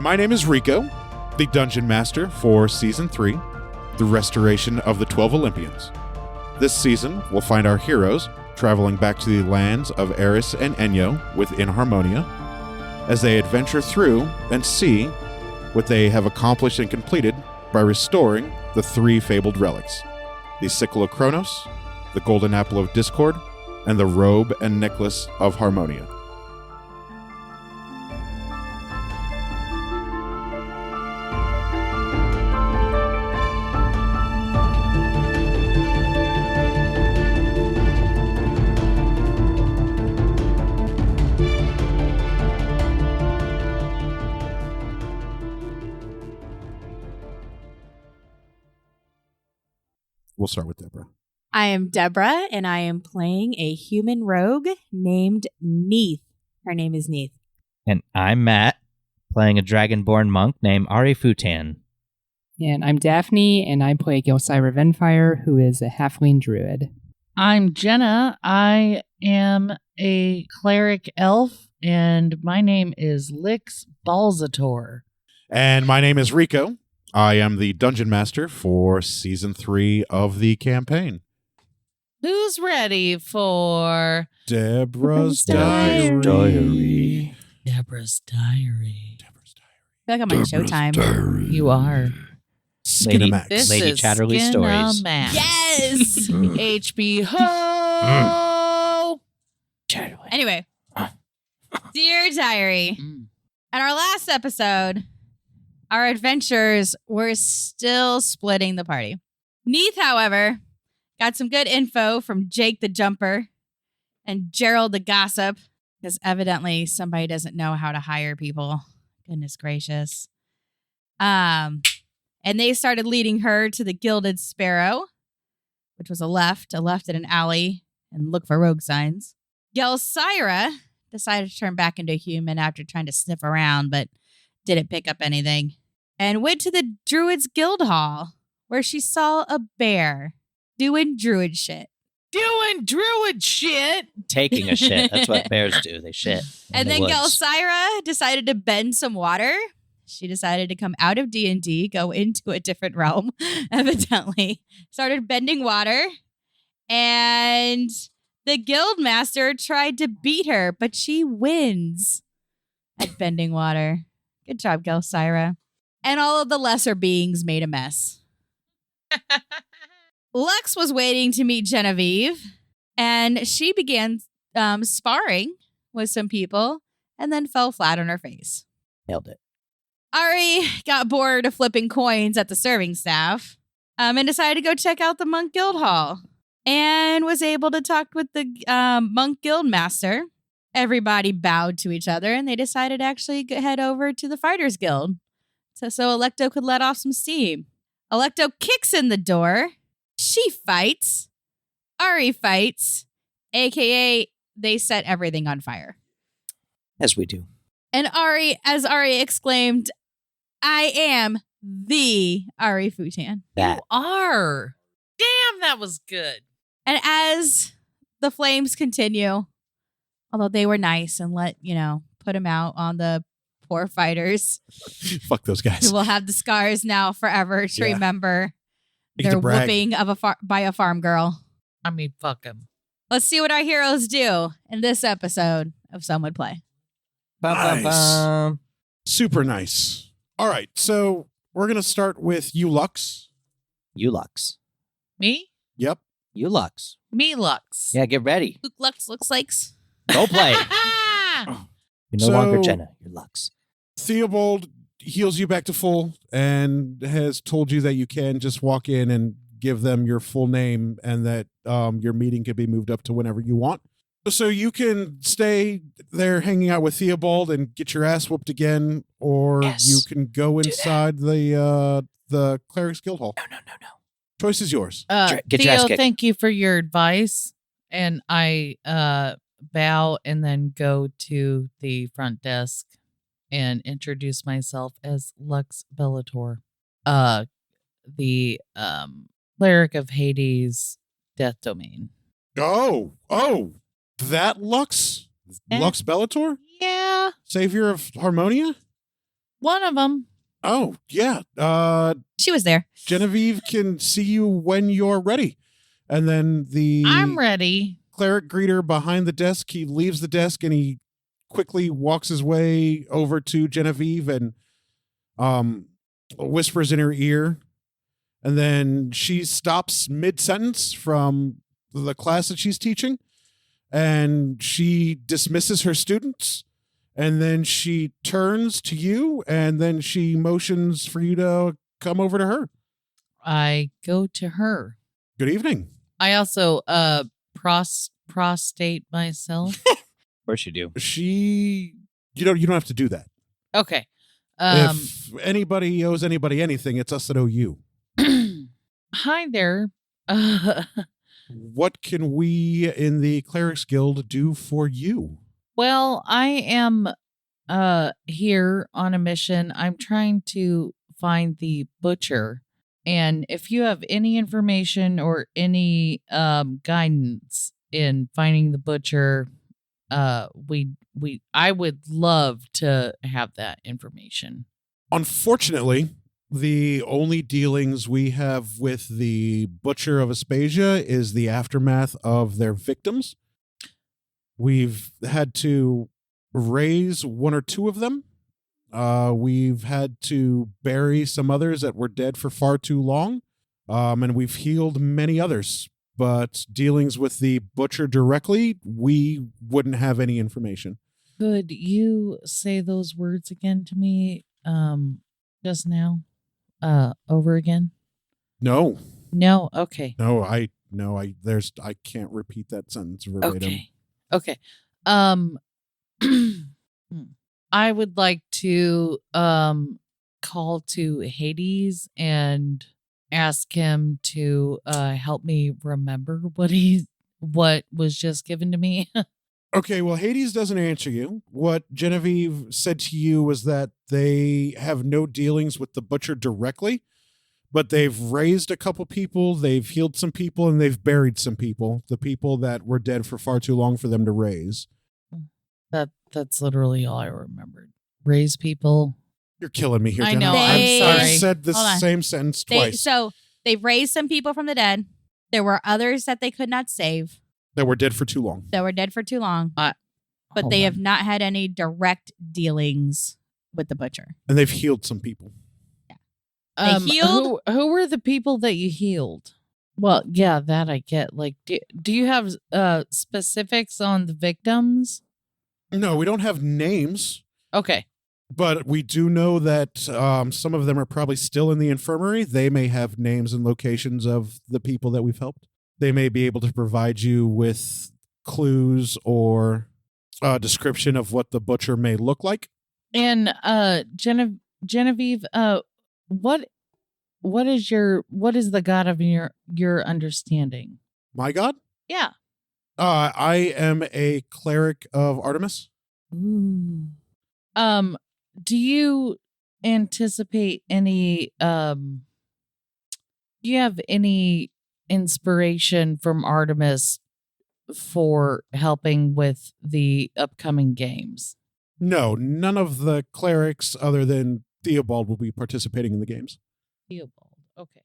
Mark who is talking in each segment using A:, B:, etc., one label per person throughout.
A: My name is Rico, the Dungeon Master for Season 3, the restoration of the 12 Olympians. This season, we'll find our heroes traveling back to the lands of Eris and Enyo within Harmonia, as they adventure through and see what they have accomplished and completed by restoring the 3 fabled relics, the Sickle of Kronos, the Golden Apple of Discord, and the Robe and Necklace of Harmonia. We'll start with Deborah.
B: I am Deborah, and I am playing a human rogue named Neith. Her name is Neith.
C: And I'm Matt, playing a dragonborn monk named Ari Futan.
D: And I'm Daphne, and I play Gelsira Venfire, who is a halfling druid.
E: I'm Jenna. I am a cleric elf, and my name is Lix Balzator.
A: And my name is Rico. I am the Dungeon Master for Season 3 of the campaign.
E: Who's ready for
A: Deborah's Diary.
E: Deborah's Diary?
B: I feel like I'm on Showtime.
E: You are.
A: Skinamax.
E: This
C: Lady
E: is
C: Chatterley Stories.
E: Skinamax.
B: Yes!
E: HB Ho!
C: Chatterley.
B: Anyway, Dear Diary, in our last episode, our adventures were still splitting the party. Neith, however, got some good info from Jake the Jumper and Gerald the Gossip, because evidently somebody doesn't know how to hire people. Goodness gracious. And they started leading her to the Gilded Sparrow, which was a left in an alley, and look for rogue signs. Gelsira decided to turn back into a human after trying to sniff around, but didn't pick up anything, and went to the Druids Guild Hall, where she saw a bear doing druid shit.
E: Doing druid shit.
C: Taking a shit. That's what bears do. They shit.
B: And then Gelsira decided to bend some water. She decided to come out of D&D, go into a different realm, evidently. Started bending water, and the guild master tried to beat her, but she wins at bending water. Good job, Gelsira. And all of the lesser beings made a mess. Lux was waiting to meet Genevieve, and she began sparring with some people and then fell flat on her face.
C: Nailed it.
B: Ari got bored of flipping coins at the serving staff and decided to go check out the Monk Guild Hall, and was able to talk with the Monk Guild Master. Everybody bowed to each other, and they decided to actually head over to the Fighters Guild so Electo could let off some steam. Electo kicks in the door. She fights. Ari fights, a.k.a. they set everything on fire.
C: As we do.
B: And as Ari exclaimed, I am the Ari Futan.
C: That.
E: You are. Damn, that was good.
B: And as the flames continue, although they were nice and put them out on the poor fighters.
A: Fuck those guys.
B: Who will have the scars now forever to remember their whooping by a farm girl.
E: I mean, fuck him.
B: Let's see what our heroes do in this episode of Some Would Play.
A: Nice. Super nice. All right, so we're going to start with you, Lux.
C: You Lux.
E: Me?
A: Yep.
C: You Lux.
E: Me, Lux.
C: Yeah, get ready.
B: Luke Lux looks like.
C: Go play. You're no longer Jenna. You're Lux.
A: Theobald heals you back to full and has told you that you can just walk in and give them your full name, and that your meeting can be moved up to whenever you want. So you can stay there hanging out with Theobald and get your ass whooped again, or you can go inside the Clerics Guild Hall.
C: No.
A: Choice is yours.
C: Get your ass
E: Theo,
C: kicked.
E: thank you for your advice. And I bow and then go to the front desk and introduce myself as Lux Bellator, the cleric of Hades' death domain.
A: Oh, that Lux? Lux Bellator?
E: Yeah.
A: Savior of Harmonia?
E: One of them.
A: Oh, yeah.
B: She was there.
A: Genevieve can see you when you're ready. And then
E: I'm ready.
A: cleric greeter behind the desk, he leaves the desk and he quickly walks his way over to Genevieve and whispers in her ear. And then she stops mid-sentence from the class that she's teaching, and she dismisses her students, and then she turns to you, and then she motions for you to come over to her.
E: I go to her.
A: Good evening.
E: I also prostate myself.
C: Of course you do.
A: You don't have to do that.
E: Okay.
A: If anybody owes anybody anything, it's us that owe you.
E: Hi there.
A: What can we in the Clerics Guild do for you?
E: Well, I am here on a mission. I'm trying to find the butcher. And if you have any information or any guidance in finding the butcher, I would love to have that information.
A: Unfortunately, the only dealings we have with the Butcher of Aspasia is the aftermath of their victims. We've had to raise one or two of them. We've had to bury some others that were dead for far too long. And we've healed many others. But dealings with the Butcher directly, we wouldn't have any information.
E: Could you say those words again to me just now? Over again?
A: No.
E: No? Okay.
A: I can't repeat that sentence verbatim.
E: Okay. I would like to call to Hades and ask him to help me remember what was just given to me.
A: Okay, well, Hades doesn't answer you. What Genevieve said to you was that they have no dealings with the Butcher directly, but they've raised a couple people, they've healed some people, and they've buried some people, the people that were dead for far too long for them to raise.
E: That's literally all I remembered. Raise people.
A: You're killing me here,
E: I
A: Genevieve.
E: know, I'm sorry.
A: I said the
B: Hold on.
A: same sentence twice.
B: So they've raised some people from the dead. There were others that they could not save.
A: That were dead for too long.
B: That were dead for too long. But
E: Hold
B: they
E: on.
B: have not had any direct dealings with the Butcher.
A: And they've healed some people.
B: They healed?
E: Who were the people that you healed? Well, yeah, that I get. Like, do you have specifics on the victims?
A: No, we don't have names,
E: Okay.
A: but we do know that some of them are probably still in the infirmary. They may have names and locations of the people that we've helped. They may be able to provide you with clues or a description of what the Butcher may look like.
E: And Genevieve, what is the god of your understanding?
A: My God?
E: Yeah.
A: I am a cleric of Artemis.
E: Ooh. Do you anticipate any do you have any inspiration from Artemis for helping with the upcoming games?
A: No, none of the clerics other than Theobald will be participating in the games.
E: Theobald. Okay.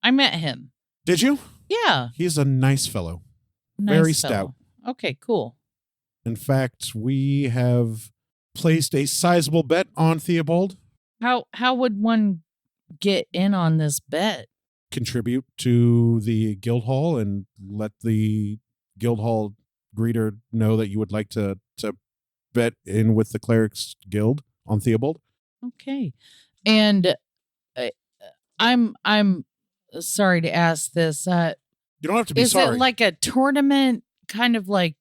E: I met him.
A: Did you?
E: Yeah.
A: He's a nice fellow.
E: Nice
A: Very
E: fellow.
A: stout.
E: Okay, cool.
A: In fact, we have placed a sizable bet on Theobald.
E: How would one get in on this bet?
A: Contribute to the guild hall and let the guild hall greeter know that you would like to bet in with the clerics guild on Theobald.
E: Okay. And I'm sorry to ask this.
A: You don't have to be
E: Is
A: sorry.
E: it like a tournament, kind of like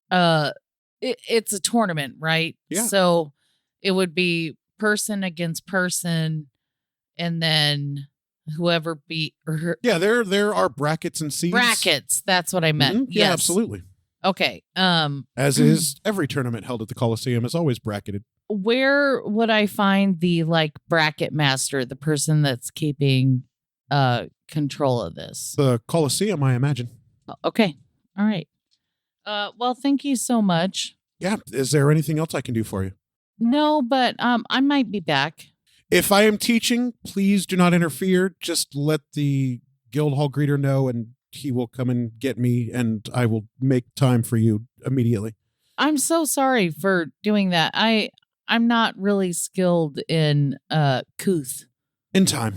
E: it's a tournament, right?
A: Yeah.
E: So it would be person against person, and then whoever beat or
A: Yeah, there are brackets and seeds.
E: brackets. That's what I meant.
A: Mhm. Yeah,
E: Yes.
A: absolutely.
E: Okay.
A: As is every tournament held at the Coliseum is always bracketed.
E: Where would I find the bracket master, the person that's keeping control of this?
A: The Coliseum, I imagine.
E: Okay. All right. Well, thank you so much.
A: Yeah. Is there anything else I can do for you?
E: No, but I might be back.
A: If I am teaching, please do not interfere. Just let the Guildhall greeter know, and he will come and get me, and I will make time for you immediately.
E: I'm so sorry for doing that. I'm not really skilled in couth.
A: In time.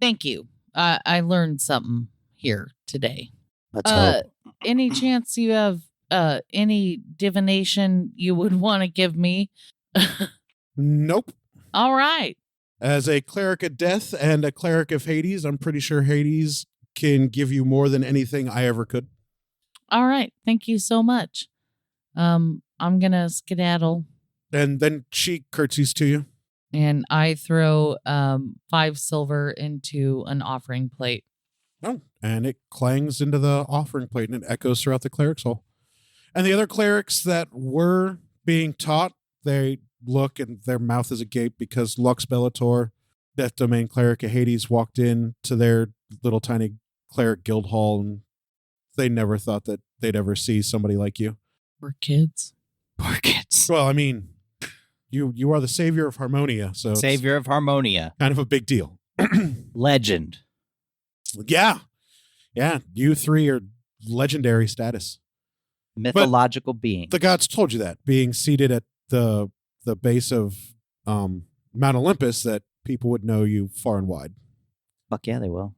E: Thank you. I learned something here today.
C: Let's hope.
E: Any chance you have any divination you would want to give me?
A: Nope.
E: All right.
A: As a cleric of death and a cleric of Hades, I'm pretty sure Hades can give you more than anything I ever could.
E: All right. Thank you so much. I'm gonna skedaddle.
A: And then she curtsies to you.
E: And I throw 5 silver into an offering plate.
A: Oh, and it clangs into the offering plate and it echoes throughout the cleric's hall. And the other clerics that were being taught, they look and their mouth is agape because Lux Bellator, Death Domain Cleric of Hades, walked in to their little tiny cleric guild hall, and they never thought that they'd ever see somebody like you.
E: We're kids.
C: Poor kids.
A: Well, I mean, you are the savior of Harmonia, so it's
C: Savior of Harmonia.
A: kind of a big deal.
C: Legend.
A: Yeah. Yeah, you three are legendary status.
C: Mythological being.
A: The gods told you that, being seated at the base of Mount Olympus, that people would know you far and wide.
C: Fuck yeah, they will.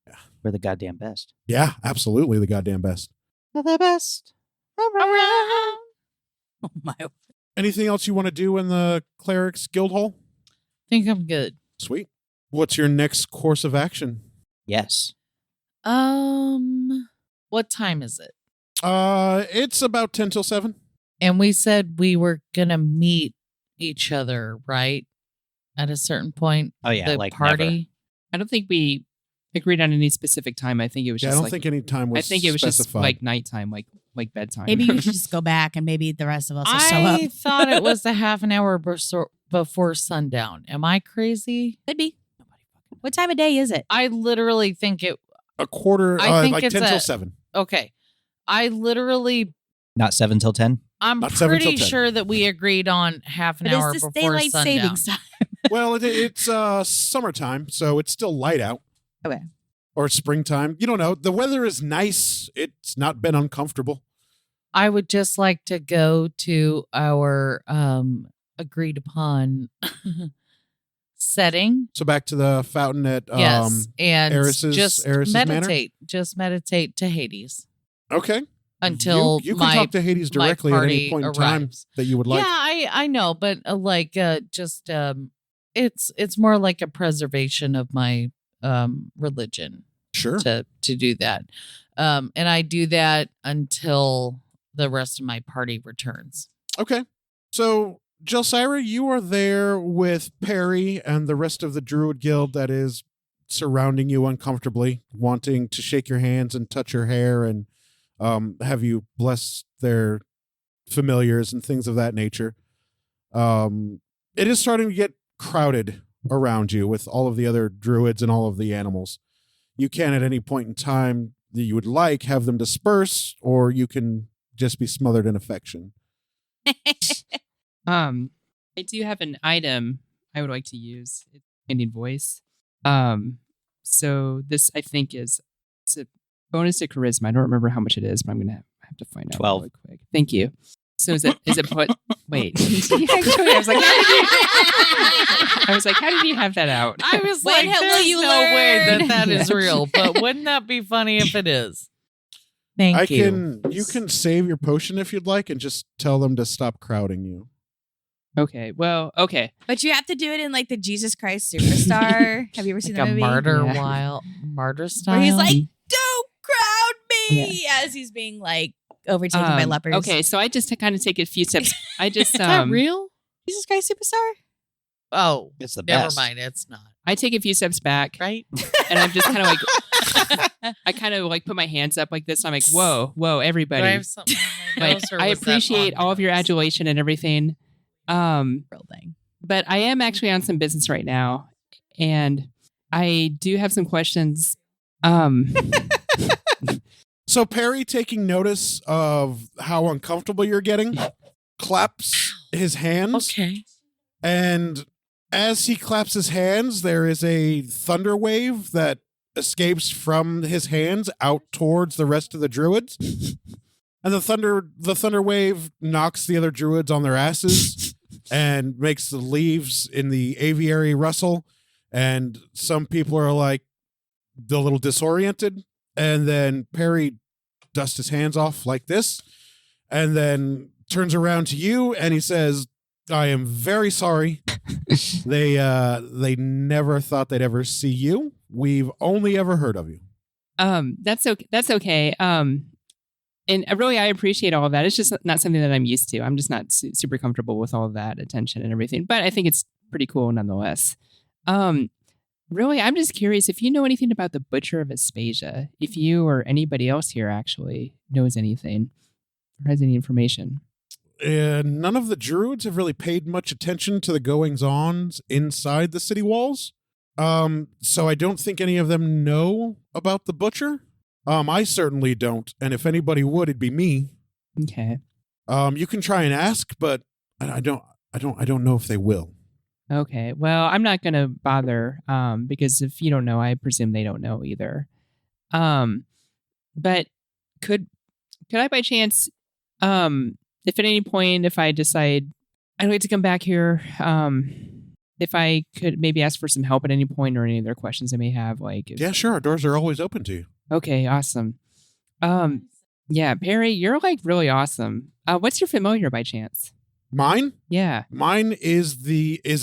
A: Yeah.
C: We're the goddamn best.
A: Yeah, absolutely the goddamn best.
C: We're the best.
E: Around.
B: Oh my.
A: Anything else you want to do in the Clerics Guild Hall?
E: Think I'm good.
A: Sweet. What's your next course of action?
C: Yes.
E: What time is it?
A: It's about 10 till 7.
E: And we said we were gonna meet each other, right? At a certain point.
C: Oh, yeah.
E: The
C: Like
E: party.
C: never.
D: I don't think we agreed on any specific time. I think it was
A: Yeah, I
D: just
A: don't
D: like,
A: think any time was
D: I think it was just
A: specified.
D: like nighttime, like bedtime.
B: Maybe you should just go back and maybe the rest of us will show
E: I
B: up.
E: thought it was a half an hour before sundown. Am I crazy?
B: Could be. What time of day is it?
E: I literally think it.
A: a quarter,
E: I think
A: like
E: it's
A: 10 till
E: a-
A: 7.
E: Okay. I literally.
C: Not 7 till 10?
E: I'm
A: Not 7 till
E: pretty
A: 10.
E: sure that we agreed on half an
B: But
E: hour
B: is this
E: before
B: daylight
E: sundown.
B: savings time?
A: Well, it's summertime, so it's still light out.
B: Okay.
A: Or springtime. You don't know. The weather is nice. It's not been uncomfortable.
E: I would just like to go to our agreed upon setting.
A: So back to the fountain at
E: Yes, and
A: Eris's
E: just
A: manor?
E: meditate. Just meditate to Hades
A: Okay.
E: until
A: you can
E: my
A: talk to Hades
E: my
A: directly at any
E: party
A: point in time
E: arrives.
A: that you would like.
E: Yeah, I know, but it's more like a preservation of my religion
A: Sure.
E: to do that, and I do that until the rest of my party returns.
A: Okay. So, Jelsira, you are there with Perry and the rest of the Druid Guild that is surrounding you uncomfortably, wanting to shake your hands and touch your hair and have you bless their familiars and things of that nature. It is starting to get crowded around you with all of the other druids and all of the animals. You can, at any point in time that you would like, have them disperse, or you can just be smothered in affection.
D: I do have an item I would like to use. It's Indian voice. So this I think it's a bonus to charisma. I don't remember how much it is, but I'm gonna have to find out
C: 12.
D: really quick. Thank you. So is it put? Wait. Actually, I was like, how did you have that out?
E: I was
B: When
E: like,
B: will
E: there's
B: you
E: no way
B: learn?
E: that is
D: Yeah.
E: real, but wouldn't that be funny if it is? Thank
A: I
E: you.
A: can. You can save your potion if you'd like, and just tell them to stop crowding you.
D: Okay. Well. Okay.
B: But you have to do it in like the Jesus Christ Superstar. Have you ever seen
E: Like
B: that
E: a
B: movie?
D: Yeah.
E: martyr style.
B: Where he's like, "Don't crowd me," as he's being like overtaken by lepers.
D: Okay, so I just kind of take a few steps. I just
E: is that real?
B: Jesus Christ Superstar.
E: Oh,
C: It's the
E: never
C: best.
E: mind. It's not.
D: I take a few steps back,
E: Right?
D: and I'm just kind of like, I kind of like put my hands up like this. I'm like, whoa,
E: Do I
D: everybody!
E: have something on my
D: Like,
E: nose, or
D: I
E: was that
D: appreciate
E: on
D: all of your
E: nose?
D: adulation and everything.
B: Real thing.
D: But I am actually on some business right now, and I do have some questions.
A: So Perry, taking notice of how uncomfortable you're getting, claps his hands
E: Okay.
A: And as he claps his hands, there is a thunder wave that escapes from his hands out towards the rest of the druids. And the thunder wave knocks the other druids on their asses and makes the leaves in the aviary rustle. And some people are like a little disoriented. And then Perry dusts his hands off like this and then turns around to you and he says, I am very sorry. They never thought they'd ever see you. We've only ever heard of you.
D: That's okay. That's okay. And really, I appreciate all of that. It's just not something that I'm used to. I'm just not super comfortable with all of that attention and everything. But I think it's pretty cool nonetheless. Really, I'm just curious if you know anything about the Butcher of Aspasia. If you or anybody else here actually knows anything or has any information.
A: None of the druids have really paid much attention to the goings-ons inside the city walls. So I don't think any of them know about the Butcher. I certainly don't, and if anybody would, it'd be me.
D: Okay.
A: You can try and ask, but I don't know if they will.
D: Okay. Well, I'm not gonna bother, because if you don't know, I presume they don't know either. But could I by chance, if at any point, if I decide I'd like to come back here, if I could maybe ask for some help at any point or any other questions I may have,
A: Yeah, sure. Our doors are always open to you.
D: Okay, awesome. Yeah, Perry, you're really awesome. What's your familiar by chance?
A: Mine?
D: Yeah.
A: Mine is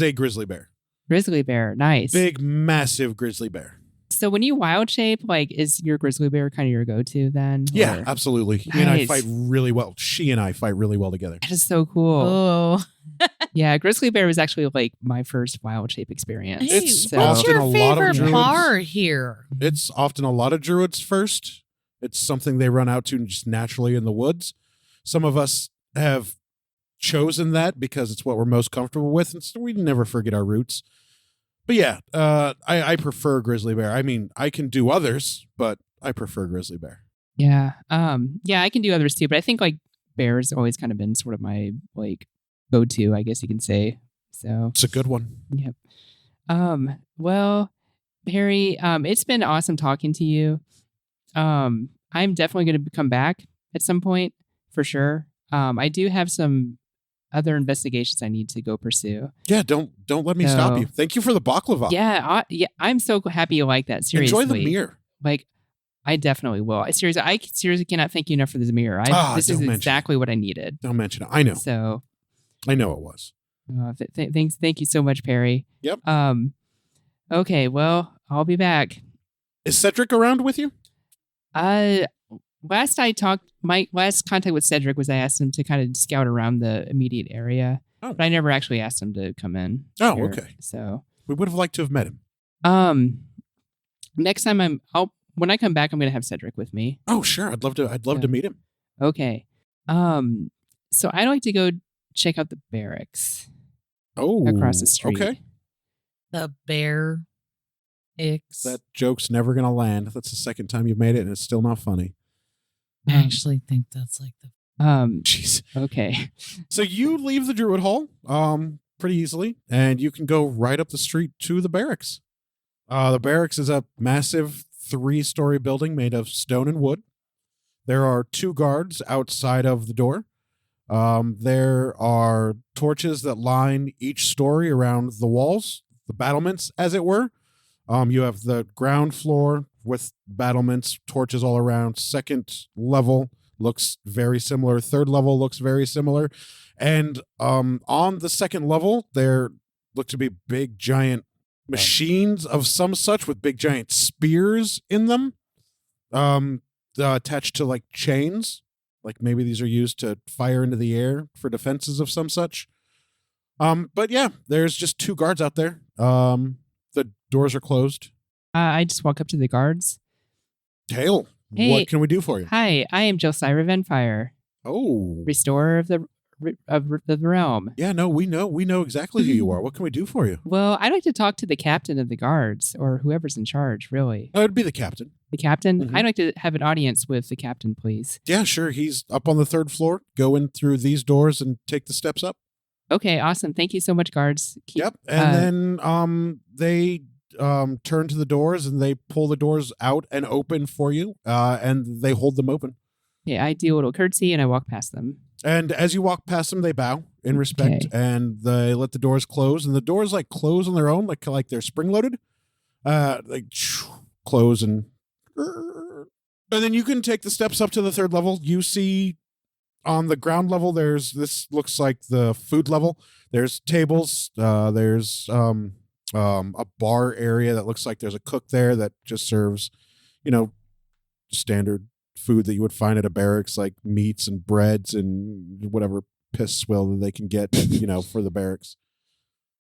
A: a grizzly bear.
D: Grizzly bear, nice.
A: Big, massive grizzly bear.
D: So when you wild shape, is your grizzly bear kind of your go-to then?
A: Yeah,
D: Or-
A: absolutely.
D: Nice.
A: He and I fight really well. She and I fight really well together.
D: That is so cool.
B: Oh.
D: Yeah, grizzly bear was actually my first wild shape experience.
B: Hey,
A: It's
D: So-
E: What's
A: often
E: your
A: a lot of
E: favorite
A: druids.
E: bar here?
A: It's often a lot of druids first. It's something they run out to just naturally in the woods. Some of us have chosen that because it's what we're most comfortable with, and so we never forget our roots. But yeah, I prefer grizzly bear. I mean, I can do others, but I prefer grizzly bear.
D: Yeah. Yeah, I can do others too, but I think bear's always kind of been sort of my go-to, I guess you can say. So
A: It's a good one.
D: yep. Well, Harry, it's been awesome talking to you. I'm definitely going to come back at some point for sure. I do have some other investigations I need to go pursue.
A: Yeah, don't let me stop
D: No.
A: you. Thank you for the baklava.
D: Yeah, I'm so happy you like that. Seriously,
A: Enjoy the mirror.
D: I definitely will. I seriously cannot thank you enough for this mirror. This is
A: don't mention
D: exactly what I needed.
A: Don't mention it. I know.
D: So,
A: I know it was.
D: thank you so much, Perry.
A: Yep.
D: Okay, well, I'll be back.
A: Is Cedric around with you?
D: My last contact with Cedric was I asked him to kind of scout around the immediate area,
A: Oh.
D: but I never actually asked him to come in.
A: Oh,
D: here.
A: okay.
D: So,
A: We would have liked to have met him.
D: next time when I come back, I'm going to have Cedric with me.
A: Oh, sure. I'd love to
D: Yeah.
A: meet him.
D: Okay. So I'd like to go check out the barracks
A: Oh,
D: across the street.
A: Okay.
E: The bear Ix.
A: That joke's never going to land. That's the second time you've made it, and it's still not funny.
E: I actually think that's like the
A: Jeez.
D: Okay.
A: So you leave the Druid Hall pretty easily, and you can go right up the street to the barracks. The barracks is a massive 3-story building made of stone and wood. There are 2 guards outside of the door. There are torches that line each story around the walls, the battlements, as it were. You have the ground floor with battlements, torches all around. Second level looks very similar. Third level looks very similar. And on the second level, there look to be big, giant machines of some such with big, giant spears in them, attached to chains. Maybe these are used to fire into the air for defenses of some such. But yeah, there's just 2 guards out there. The doors are closed.
D: I just walk up to the guards.
A: Hail.
D: Hey.
A: What can we do for you?
D: Hi, I am Josiah Venfire,
A: Oh.
D: restorer of the realm.
A: Yeah, no, we know exactly who you are. What can we do for you?
D: Well, I'd like to talk to the captain of the guards, or whoever's in charge, really.
A: It'd be the captain.
D: The captain?
A: Mhm.
D: I'd like to have an audience with the captain, please.
A: Yeah, sure. He's up on the 3rd floor. Go in through these doors and take the steps up.
D: Okay, awesome. Thank you so much, guards.
A: Yep. And then they turn to the doors and they pull the doors out and open for you, and they hold them open.
D: Yeah, I do a little curtsy and I walk past them.
A: And as you walk past them, they bow in respect, and they let the doors close. And the doors like close on their own, like they're spring loaded. Close and then you can take the steps up to the third level. You see on the ground level, this looks like the food level. There's tables. There's a bar area that looks like there's a cook there that just serves, standard food that you would find at a barracks, like meats and breads and whatever piss swill that they can get, for the barracks.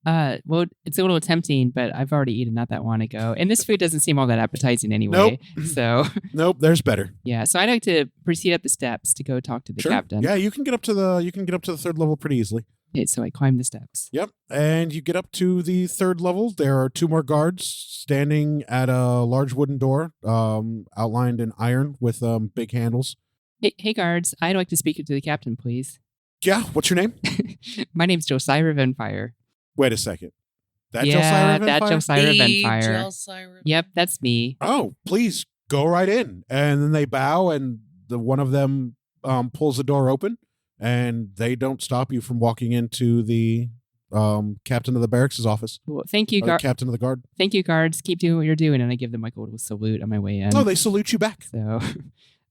D: Well, it's a little tempting, but I've already eaten not that long ago, and this food doesn't seem all that appetizing anyway.
A: Nope.
D: So
A: nope, there's better.
D: Yeah, so I'd like to proceed up the steps to go talk to the captain.
A: Yeah, you can get up to the third level pretty easily.
D: Okay, so I climb the steps.
A: Yep, and you get up to the third level. There are 2 more guards standing at a large wooden door, outlined in iron with big handles.
D: Hey, guards, I'd like to speak to the captain, please.
A: Yeah, what's your name?
D: My name's Josiah Venfire.
A: Wait a second.
D: Josiah Venfire?
E: The
D: Josiah Venfire.
E: Josiah.
D: Yep, that's me.
A: Oh, please go right in. And then they bow, and one of them pulls the door open, and they don't stop you from walking into the captain of the barracks' office.
D: Well, thank you,
A: captain of the guard.
D: Thank you, guards. Keep doing what you're doing, and I give them like a little salute on my way in.
A: Oh, they salute you back.
D: So,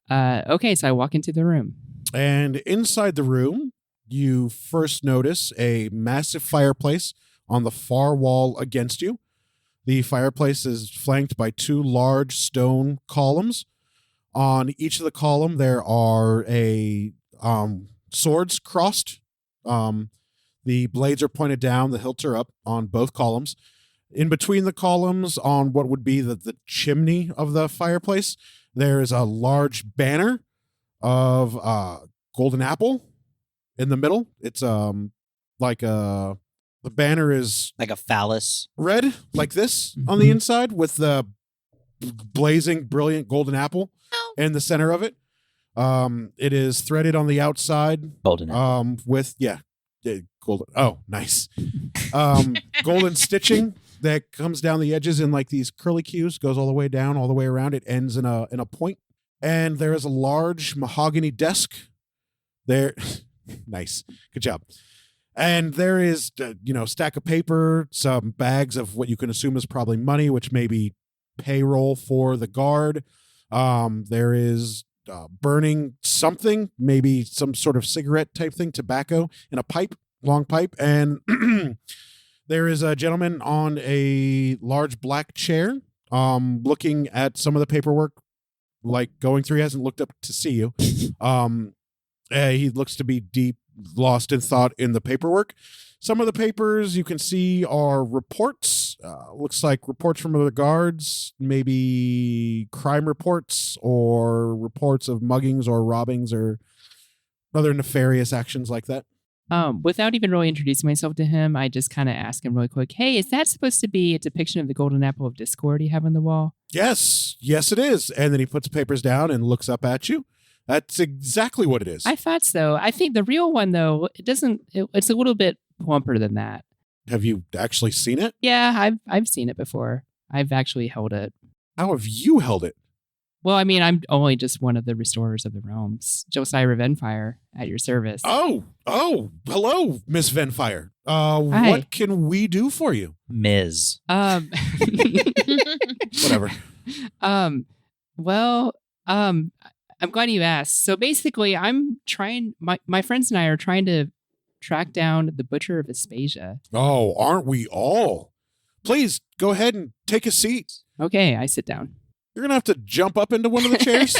D: okay, so I walk into the room.
A: And inside the room, you first notice a massive fireplace on the far wall against you. The fireplace is flanked by 2 large stone columns. On each of the column, there are swords crossed. The blades are pointed down, the hilts are up on both columns. In between the columns, on what would be the chimney of the fireplace, there is a large banner of golden apple. In the middle, it's the banner is
C: like a phallus,
A: red, like this on the inside, with the blazing, brilliant golden apple in the center of it. It is threaded on the outside,
C: golden apple.
A: With golden. Oh, nice. Golden stitching that comes down the edges in like these curly cues, goes all the way down, all the way around. It ends in a point, and there is a large mahogany desk there. Nice. Good job. And there is, stack of paper, some bags of what you can assume is probably money, which may be payroll for the guard. There is burning something, maybe some sort of cigarette type thing, tobacco in a pipe, long pipe. And there is a gentleman on a large black chair, looking at some of the paperwork, like going through. He hasn't looked up to see you. He looks to be deep lost in thought in the paperwork. Some of the papers you can see are reports. Looks like reports from other guards, maybe crime reports or reports of muggings or robbings or other nefarious actions like that.
D: Without even really introducing myself to him, I just kind of ask him really quick, hey, is that supposed to be a depiction of the golden apple of discord you have on the wall?
A: Yes, it is. And then he puts the papers down and looks up at you. That's exactly what it is.
D: I thought so. I think the real one, though, it's a little bit plumper than that.
A: Have you actually seen it?
D: Yeah, I've seen it before. I've actually held it.
A: How have you held it?
D: Well, I mean, I'm only just one of the restorers of the realms. Josiah Venfire, at your service.
A: Oh, hello, Miss Venfire.
D: Hi.
A: What can we do for you?
C: Ms.
A: Whatever.
D: Well, I'm glad you asked. So basically, my friends and I are trying to track down the Butcher of Aspasia.
A: Oh, aren't we all? Please go ahead and take a seat.
D: Okay, I sit down.
A: You're going to have to jump up into one of the chairs.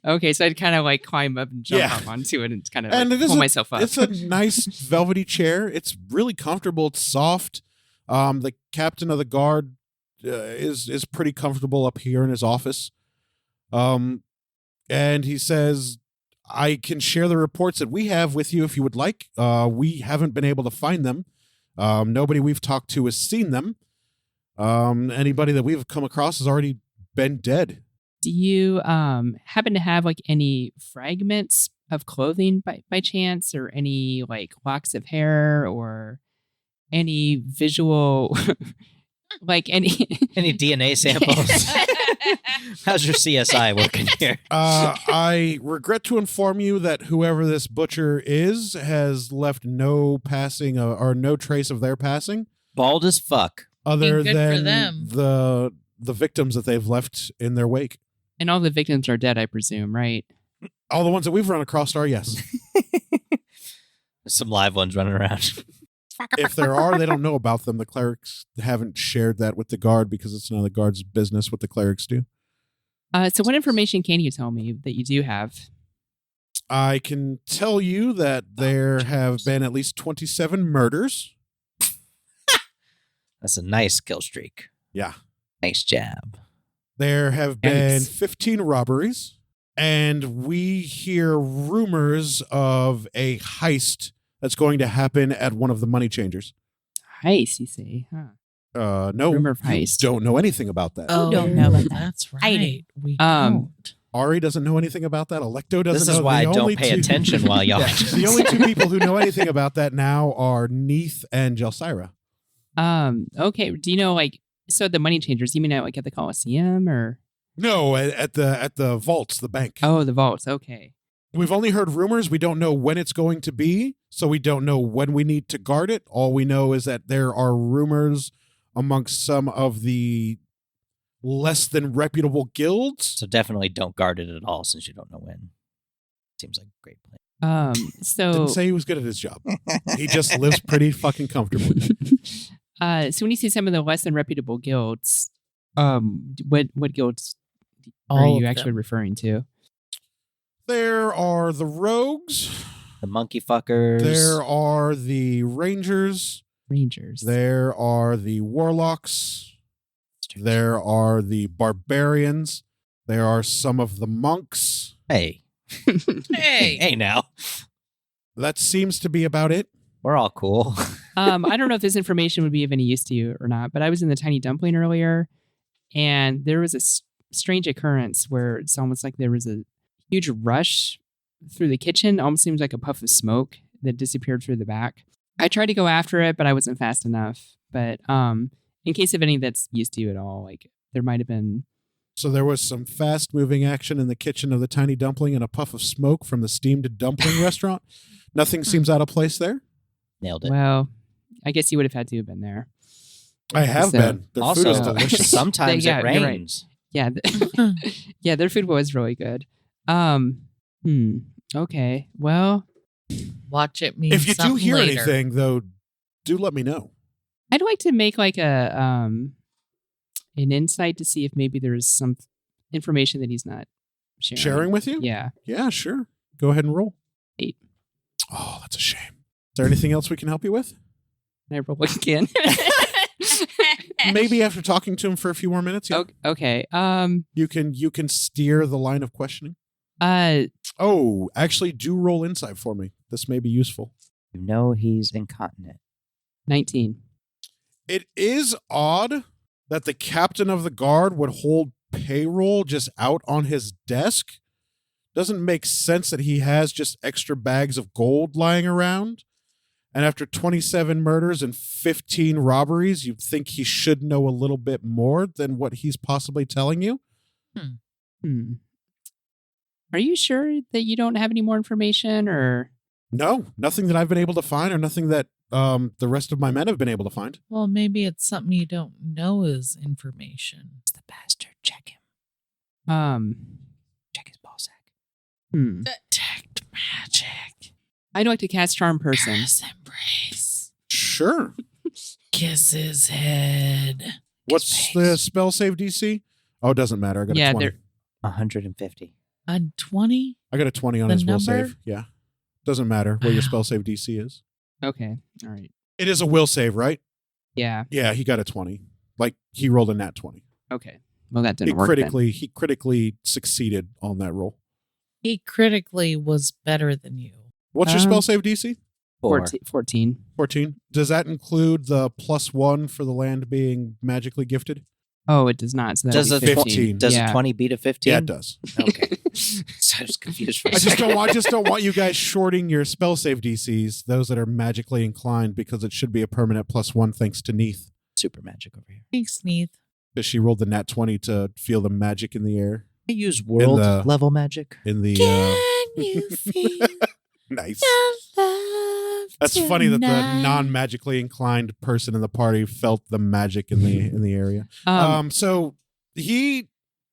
D: Okay, so I'd kind of like climb up and jump up onto it and kind of pull myself up.
A: It's a nice velvety chair. It's really comfortable. It's soft. The captain of the guard is pretty comfortable up here in his office. And he says, I can share the reports that we have with you if you would like. We haven't been able to find them. Nobody we've talked to has seen them. Anybody that we've come across has already been dead.
D: Do you happen to have like any fragments of clothing by chance, or any like locks of hair, or any visual, like any
C: DNA samples? How's your CSI working here?
A: I regret to inform you that whoever this butcher is has left no passing or no trace of their passing.
C: Bald as fuck.
A: Other
E: Good for
A: than
E: them.
A: the victims that they've left in their wake.
D: And all the victims are dead, I presume, right?
A: All the ones that we've run across are, yes.
C: There's some live ones running around.
A: If there are, they don't know about them. The clerics haven't shared that with the guard because it's none of the guard's business what the clerics do.
D: So what information can you tell me that you do have?
A: I can tell you that there have been at least 27 murders.
C: That's a nice kill streak.
A: Yeah.
C: Nice job.
A: There have been
D: Yikes.
A: 15 robberies. And we hear rumors of a heist that's going to happen at one of the money changers.
D: Heist, you say? Huh.
A: No,
D: Rumor of
A: you
D: heist.
A: don't know anything about that.
E: Oh,
B: don't know about that.
E: That's right.
B: Hiding.
E: We
D: Um,
E: don't.
A: Ari doesn't know anything about that. Electo doesn't
C: This
A: know.
C: is why I
A: The
C: don't
A: only
C: pay
A: two-
C: attention while y'all.
A: Yeah, the only two people who know anything about that now are Neith and Jelsira.
D: Okay. Do you know, like, so the money changers, you mean at, like, at the Coliseum, or?
A: No, at the vaults, the bank.
D: Oh, the vaults. Okay.
A: We've only heard rumors. We don't know when it's going to be, so we don't know when we need to guard it. All we know is that there are rumors amongst some of the less than reputable guilds.
C: So definitely don't guard it at all since you don't know when. Seems like a great plan.
D: So
A: Didn't say he was good at his job. He just lives pretty fucking comfortably.
D: so when you see some of the less than reputable guilds, what guilds are
E: All
D: you
E: of
D: actually
E: them.
D: referring to?
A: There are the rogues.
C: The monkey fuckers.
A: There are the rangers.
D: Rangers.
A: There are the warlocks. There are the barbarians. There are some of the monks.
C: Hey.
E: Hey.
C: Hey now.
A: That seems to be about it.
C: We're all cool.
D: I don't know if this information would be of any use to you or not, but I was in the Tiny Dumpling earlier, and there was a strange occurrence where it's almost like there was a huge rush through the kitchen. Almost seems like a puff of smoke that disappeared through the back. I tried to go after it, but I wasn't fast enough. But in case of any that's used to you at all, like there might have been.
A: So there was some fast-moving action in the kitchen of the Tiny Dumpling and a puff of smoke from the steamed dumpling restaurant. Nothing seems out of place there.
C: Nailed it.
D: Well, I guess you would have had to have been there.
A: I have
D: So-
A: been. Their food is
C: Also,
A: delicious.
C: sometimes
D: Yeah,
C: it
D: you're right.
C: rains.
D: Yeah, yeah, their food was really good. Okay, well,
E: Watch it mean
A: If you do
E: something
A: hear
E: later.
A: anything, though, do let me know.
D: I'd like to make like a an insight to see if maybe there's some information that he's not sharing.
A: Sharing with you?
D: Yeah.
A: Yeah, sure. Go ahead and roll.
D: 8.
A: Oh, that's a shame. Is there anything else we can help you with?
D: Can I roll again?
A: Maybe after talking to him for a few more minutes. Yeah.
D: Okay.
A: You can steer the line of questioning.
D: Uh.
A: Oh, actually, do roll insight for me. This may be useful.
C: You know he's incontinent.
D: 19.
A: It is odd that the captain of the guard would hold payroll just out on his desk. Doesn't make sense that he has just extra bags of gold lying around. And after 27 murders and 15 robberies, you'd think he should know a little bit more than what he's possibly telling you.
D: Are you sure that you don't have any more information, or?
A: No, nothing that I've been able to find, or nothing that the rest of my men have been able to find.
E: Well, maybe it's something you don't know is information.
C: It's the bastard. Check him. Check his ball sack.
E: Detect magic.
D: I'd like to cast Charm Person.
E: Curse embrace.
A: Sure.
E: Kiss his head.
A: What's the spell save DC? Oh, it doesn't matter. I got
D: Yeah,
A: a 20.
D: they're-
C: 150.
E: A 20?
A: I got a 20 on
E: The
A: his will
E: number?
A: save. Yeah. Doesn't matter what your spell save DC is.
D: Okay. All right.
A: It is a will save, right?
D: Yeah.
A: Yeah, he got a 20. Like, he rolled a nat 20.
D: Okay. Well, that
A: He
D: didn't work. then.
A: critically succeeded on that roll.
E: He critically was better than you.
A: What's your spell save DC?
C: 4.
D: 14.
A: 14. Does that include the +1 for the land being magically gifted?
D: Oh, it does not. So that
C: Does
D: would
C: a
D: be
A: 15.
D: 15.
C: Does
D: yeah.
C: a 20 beat a 15?
A: Yeah, it does.
C: Okay. So I was confused for a
A: I
C: second.
A: just don't want you guys shorting your spell save DCs, those that are magically inclined, because it should be a permanent +1 thanks to Neith.
C: Super magic over here.
E: Thanks, Neith.
A: Because she rolled the nat 20 to feel the magic in the air.
C: I use world
A: the-
C: level magic.
A: In the
E: you feel
A: nice.
E: love
A: That's funny that the
E: tonight?
A: non-magically inclined person in the party felt the magic in the area. So he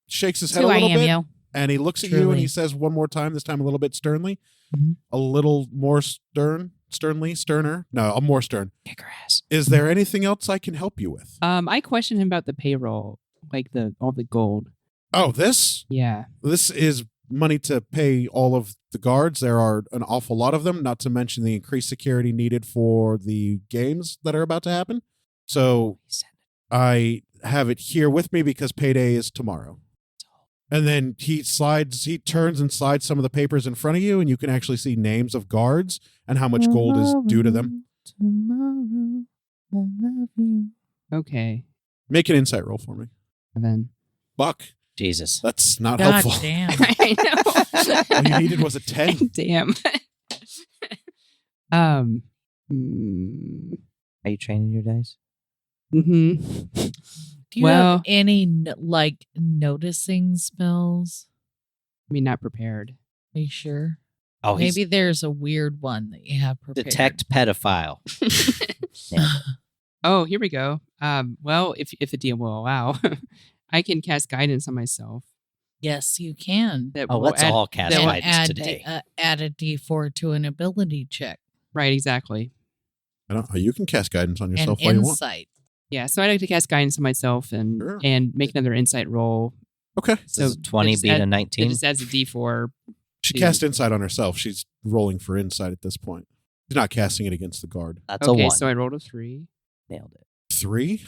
A: shakes his head
B: Who
A: a
B: I
A: little
B: am,
A: bit,
B: yo.
A: and he looks at you and
E: Truly.
A: he says one more time, this time a little bit sternly,
D: Mhm.
A: a little more sterner. No, I'm more stern.
C: Kick her ass.
A: Is there anything else I can help you with?
D: I questioned him about the payroll, like all the gold.
A: Oh, this
D: Yeah.
A: is money to pay all of the guards. There are an awful lot of them, not to mention the increased security needed for the games that are about to happen. So I have it here with me because payday is tomorrow. And then he turns and slides some of the papers in front of you, and you can actually see names of guards and how much gold is due to them.
E: Tomorrow, I love you.
D: Okay.
A: Make an insight roll for me.
D: Then.
A: Buck,
C: Jesus.
A: that's not
E: God
A: helpful.
E: damn.
D: I know.
A: All you needed was a 10.
D: Damn. mm,
C: Are you training your dice?
D: mhm.
E: Do you
D: Well-
E: have any noticing spells?
D: I mean, not prepared.
E: Are you sure?
C: Oh, he's
E: Maybe there's a weird one that you have prepared.
C: detect pedophile. Yeah.
D: Oh, here we go. Well, if the DM will allow, I can cast guidance on myself.
E: Yes, you can.
D: That
C: Oh,
D: will
C: let's
D: add-
C: all cast
D: that will
E: And
C: guidance
E: add,
C: today.
E: add a D4 to an ability check.
D: Right, exactly.
A: I don't know. You can cast guidance on
E: And
A: yourself all you want.
E: insight.
D: Yeah, so I'd like to cast guidance on myself and
A: Sure.
D: make another insight roll.
A: Okay.
D: So
C: Does 20
D: it just
C: beat a
D: It
C: 19?
D: just adds a D4.
A: She
D: Dude.
A: cast insight on herself. She's rolling for insight at this point. She's not casting it against the guard.
C: That's a
D: Okay,
C: 1.
D: so I rolled a 3.
C: Nailed it.
A: 3?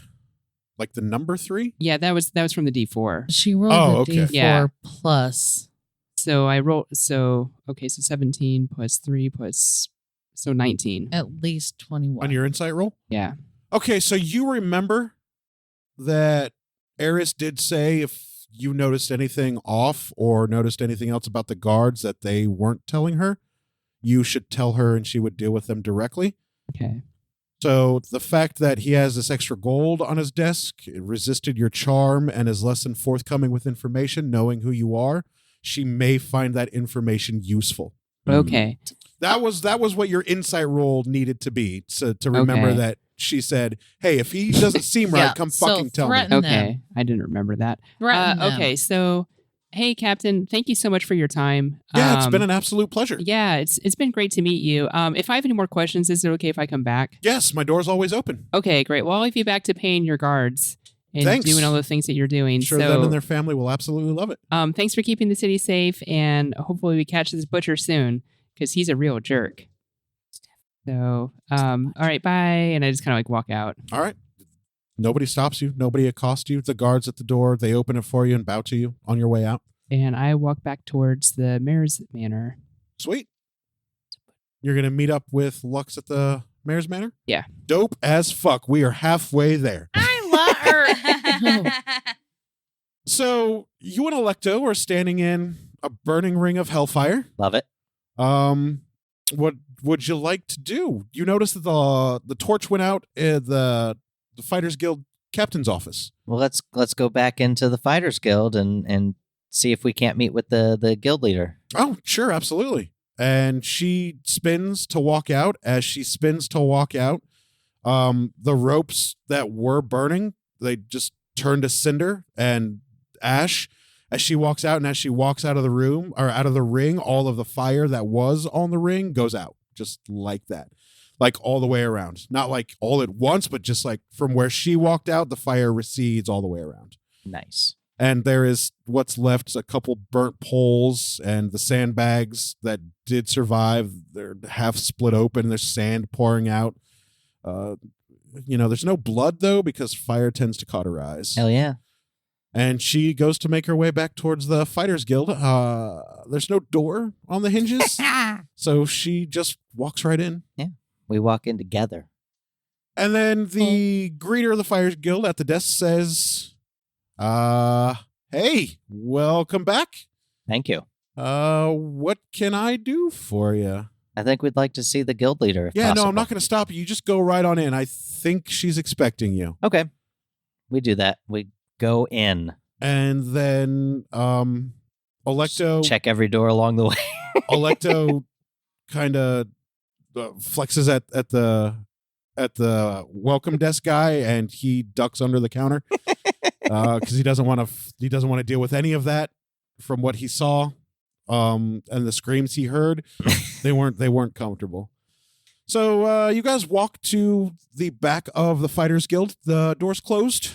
A: Like the number 3?
D: Yeah, that was from the D4.
E: She rolled
A: Oh,
E: a
A: okay.
E: D4
D: Yeah.
E: plus.
D: So I rolled. So 17 plus 3 plus 19.
E: At least 21.
A: On your insight roll?
D: Yeah.
A: Okay, so you remember that Eris did say if you noticed anything off or noticed anything else about the guards that they weren't telling her, you should tell her and she would deal with them directly.
D: Okay.
A: So the fact that he has this extra gold on his desk, it resisted your charm, and is less than forthcoming with information, knowing who you are, she may find that information useful.
D: Okay.
A: That was what your insight roll needed to be, to remember
D: Okay.
A: that she said, hey, if he doesn't seem right,
E: Yeah,
A: come
E: so
A: fucking tell me.
E: threaten
D: Okay.
E: them.
D: I didn't remember that.
E: Threaten them.
D: Okay. So, hey, Captain, thank you so much for your time.
A: Yeah, it's been an absolute pleasure.
D: Yeah, it's been great to meet you. If I have any more questions, is it okay if I come back?
A: Yes, my door's always open.
D: Okay, great. Well, I'll leave you back to paying your guards and
A: Thanks.
D: doing all the things that you're doing.
A: I'm sure
D: so,
A: them and their family will absolutely love it.
D: thanks for keeping the city safe, and hopefully we catch this butcher soon because he's a real jerk. So, all right, bye. And I just kind of like walk out.
A: All right. Nobody stops you. Nobody accosts you. The guards at the door, they open it for you and bow to you on your way out.
D: And I walk back towards the mayor's manor.
A: Sweet. You're going to meet up with Lux at the mayor's manor?
D: Yeah.
A: Dope as fuck. We are halfway there.
E: I love her.
A: So you and Electo are standing in a burning ring of hellfire.
C: Love it.
A: What would you like to do? You notice that the torch went out at the Fighters Guild captain's office.
C: Well, let's go back into the Fighters Guild and see if we can't meet with the guild leader.
A: Oh, sure, absolutely. And she spins to walk out. As she spins to walk out, the ropes that were burning, they just turn to cinder and ash as she walks out. And as she walks out of the room or out of the ring, all of the fire that was on the ring goes out just like that, like all the way around. Not like all at once, but just like from where she walked out, the fire recedes all the way around.
C: Nice.
A: And there is what's left is a couple burnt poles and the sandbags that did survive. They're half split open. There's sand pouring out. There's no blood, though, because fire tends to cauterize.
C: Hell yeah.
A: And she goes to make her way back towards the Fighters Guild. There's no door on the hinges, so she just walks right in.
C: We walk in together.
A: And then the greeter of the Fighters Guild at the desk says, hey, welcome back.
C: Thank you.
A: What can I do for you?
C: I think we'd like to see the guild leader. If
A: Yeah,
C: possible.
A: no, I'm not going to stop you. You just go right on in. I think she's expecting you.
C: Okay, we do that. We go in.
A: And then, Electo.
C: Check every door along the way.
A: Electo kind of flexes at the welcome desk guy, and he ducks under the counter because he doesn't want to deal with any of that. From what he saw, and the screams he heard, they weren't comfortable. So you guys walk to the back of the Fighters Guild. The door's closed,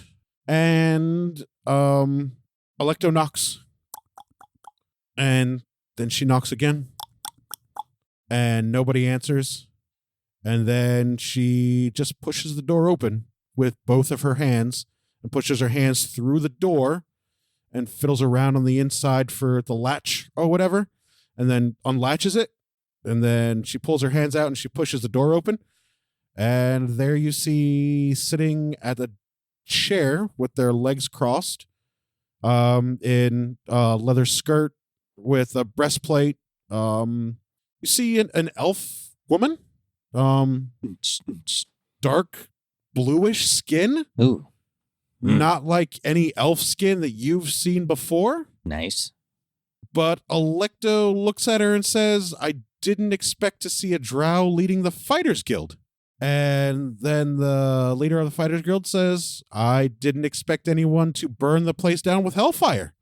A: and Electo knocks, and then she knocks again, and nobody answers. And then she just pushes the door open with both of her hands and pushes her hands through the door and fiddles around on the inside for the latch or whatever, and then unlatches it. And then she pulls her hands out and she pushes the door open. And there you see, sitting at the chair with their legs crossed, in a leather skirt with a breastplate. You see an elf woman, dark bluish skin.
C: Ooh.
A: Not like any elf skin that you've seen before.
C: Nice.
A: But Electo looks at her and says, I didn't expect to see a drow leading the Fighters Guild. And then the leader of the Fighters Guild says, I didn't expect anyone to burn the place down with hellfire.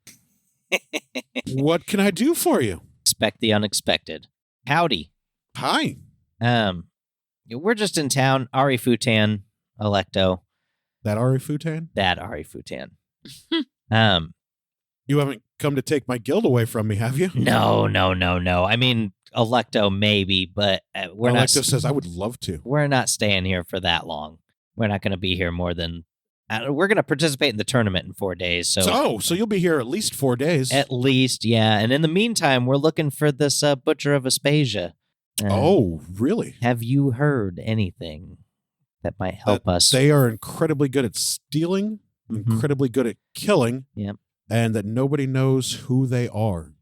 A: What can I do for you?
C: Expect the unexpected. Howdy.
A: Hi.
C: We're just in town. Ari Futan, Electo.
A: That Ari Futan?
C: That Ari Futan.
A: You haven't come to take my guild away from me, have you?
C: No. I mean, Electo maybe, but we're not.
A: Electo says, I would love to.
C: We're not staying here for that long. We're not going to be here more than. We're going to participate in the tournament in 4 days. So
A: you'll be here at least 4 days.
C: At least, yeah. And in the meantime, we're looking for this Butcher of Aspasia.
A: Oh, really?
C: Have you heard anything that might help us?
A: They are incredibly good at stealing, incredibly good at killing, and that nobody knows who they are.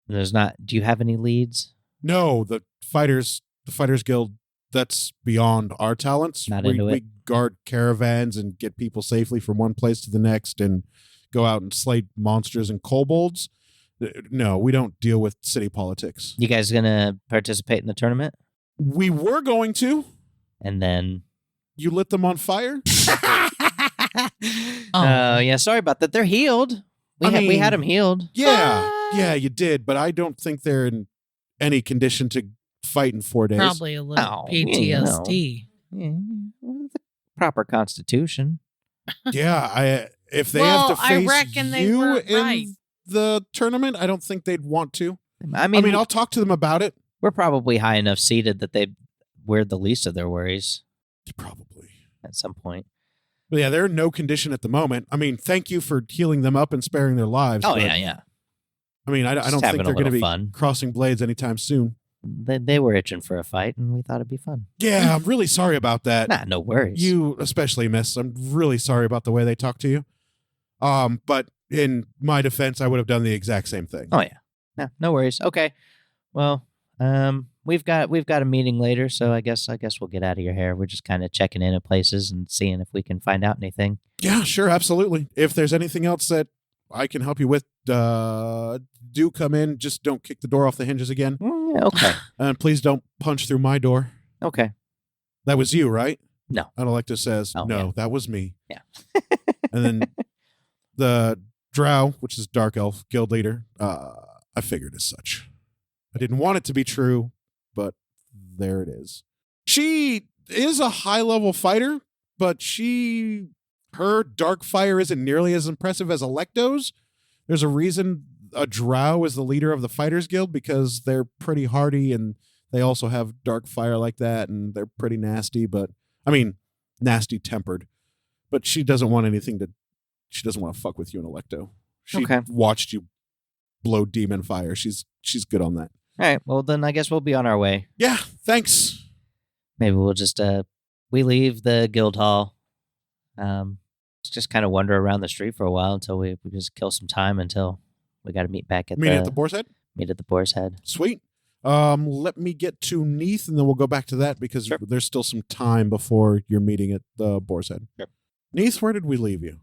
C: There's not. Do you have any leads?
A: No, the Fighters Guild, that's beyond our talents.
C: Not into it.
A: We guard caravans and get people safely from one place to the next and go out and slay monsters and kobolds. No, we don't deal with city politics.
C: You guys gonna participate in the tournament?
A: We were going to.
C: And then
A: you lit them on fire?
C: Yeah, sorry about that. They're healed. We had them healed.
A: Yeah, you did, but I don't think they're in any condition to fight in 4 days.
E: Probably a little PTSD.
C: Yeah, the proper constitution.
A: Yeah, if they have to face
E: I reckon they
A: you
E: weren't
A: in
E: right.
A: the tournament, I don't think they'd want to.
C: I mean,
A: I'll talk to them about it.
C: We're probably high enough seated that we're the least of their worries.
A: Probably.
C: At some point.
A: But yeah, they're in no condition at the moment. I mean, thank you for healing them up and sparing their lives.
C: Oh,
A: but,
C: yeah.
A: I mean, I don't think they're going to be
C: fun.
A: Crossing blades anytime soon.
C: They were itching for a fight, and we thought it'd be fun.
A: Yeah, I'm really sorry about that.
C: Nah, no worries.
A: You especially, miss. I'm really sorry about the way they talked to you. But in my defense, I would have done the exact same thing.
C: Oh, yeah. No worries. Okay. Well, we've got a meeting later, so I guess we'll get out of your hair. We're just kind of checking in at places and seeing if we can find out anything.
A: Yeah, sure, absolutely. If there's anything else that I can help you with, do come in. Just don't kick the door off the hinges again.
C: Okay.
A: And please don't punch through my door.
C: Okay.
A: That was you, right?
C: No.
A: And Electa says,
C: Oh,
A: no,
C: yeah.
A: that was me.
C: Yeah.
A: And then the drow, which is Dark Elf guild leader, I figured as such. I didn't want it to be true, but there it is. She is a high-level fighter, but her dark fire isn't nearly as impressive as Electo's. There's a reason a drow is the leader of the Fighters Guild, because they're pretty hardy and they also have dark fire like that, and they're pretty nasty, nasty tempered. But she doesn't want she doesn't want to fuck with you and Electo. She watched you blow demon fire. She's good on that.
C: All right. Well, then I guess we'll be on our way.
A: Yeah, thanks.
C: Maybe we'll just we leave the guild hall. Just kind of wander around the street for a while until we just kill some time until we got to meet back at
A: Meeting at the Boar's Head?
C: Meet at the Boar's Head.
A: Sweet. Let me get to Neith, and then we'll go back to that because
C: Sure.
A: there's still some time before your meeting at the Boar's Head.
C: Sure.
A: Neith, where did we leave you?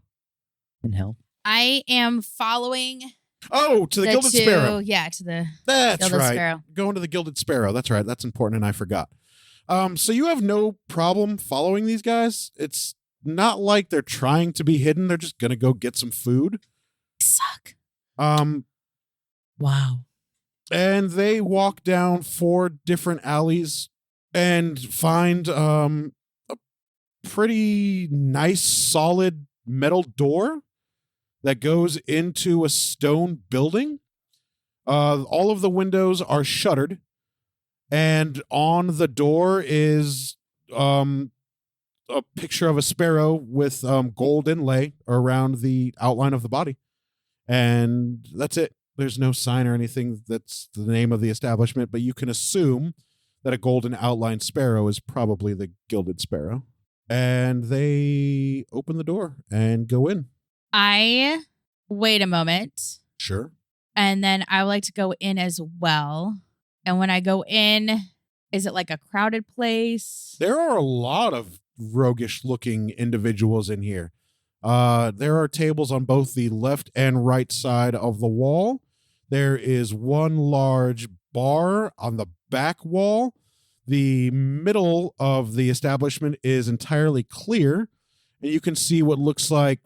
C: In hell.
B: I am following
A: Oh, to the Gilded Sparrow.
B: Yeah, to the
A: That's
B: Gilded
A: right.
B: Sparrow.
A: Going to the Gilded Sparrow. That's right. That's important, and I forgot. So you have no problem following these guys? It's not like they're trying to be hidden. They're just going to go get some food.
B: Suck.
E: Wow.
A: And they walk down 4 different alleys and find a pretty nice, solid metal door that goes into a stone building. All of the windows are shuttered, and on the door is a picture of a sparrow with gold inlay around the outline of the body. And that's it. There's no sign or anything that's the name of the establishment, but you can assume that a golden outline sparrow is probably the Gilded Sparrow. And they open the door and go in.
B: I wait a moment,
A: Sure.
B: and then I would like to go in as well. And when I go in, is it like a crowded place?
A: There are a lot of roguish looking individuals in here. There are tables on both the left and right side of the wall. There is one large bar on the back wall. The middle of the establishment is entirely clear, and you can see what looks like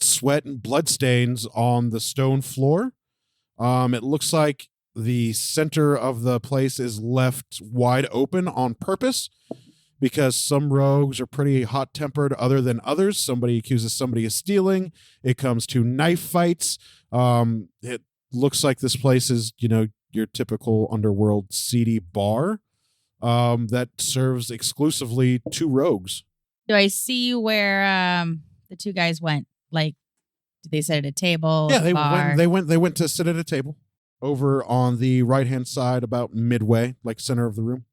A: sweat and blood stains on the stone floor. It looks like the center of the place is left wide open on purpose because some rogues are pretty hot-tempered other than others. Somebody accuses somebody of stealing. It comes to knife fights. It looks like this place is, your typical underworld seedy bar that serves exclusively to rogues.
B: Do I see where the 2 guys went? Like, did they sit at a table?
A: Yeah,
B: bar?
A: they went to sit at a table over on the right-hand side about midway, like center of the room.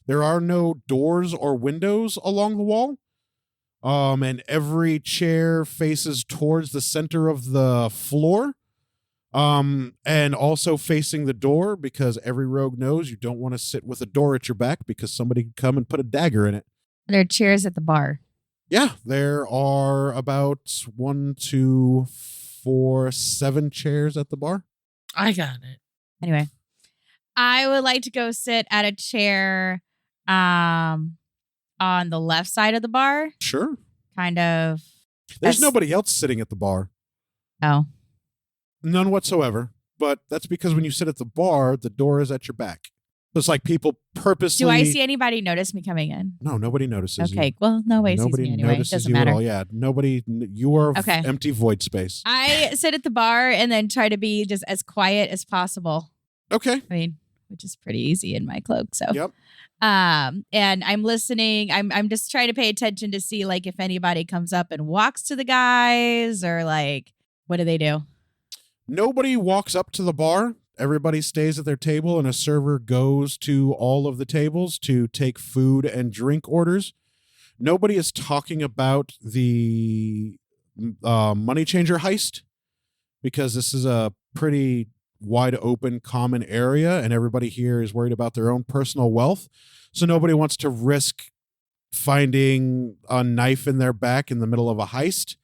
A: There are no doors or windows along the wall. And every chair faces towards the center of the floor. And also facing the door, because every rogue knows you don't want to sit with a door at your back because somebody could come and put a dagger in it.
B: There are chairs at the bar.
A: Yeah, there are about 1, 2, 4, 7 chairs at the bar.
E: I got it.
B: Anyway, I would like to go sit at a chair on the left side of the bar.
A: Sure.
B: Kind of.
A: There's nobody else sitting at the bar.
B: Oh.
A: None whatsoever. But that's because when you sit at the bar, the door is at your back. It's like people purposely.
B: Do I see anybody notice me coming in?
A: No, nobody notices you.
B: Okay, well, nobody sees
A: Nobody
B: me anyway. It
A: notices
B: doesn't
A: you
B: matter.
A: at all. Yeah, nobody. You are
B: Okay.
A: empty void space.
B: I sit at the bar and then try to be just as quiet as possible.
A: Okay.
B: I mean, which is pretty easy in my cloak. So,
A: Yep.
B: And I'm listening. I'm just trying to pay attention to see like if anybody comes up and walks to the guys or like what do they do?
A: Nobody walks up to the bar. Everybody stays at their table, and a server goes to all of the tables to take food and drink orders. Nobody is talking about the money changer heist because this is a pretty wide open common area, and everybody here is worried about their own personal wealth. So nobody wants to risk finding a knife in their back in the middle of a heist.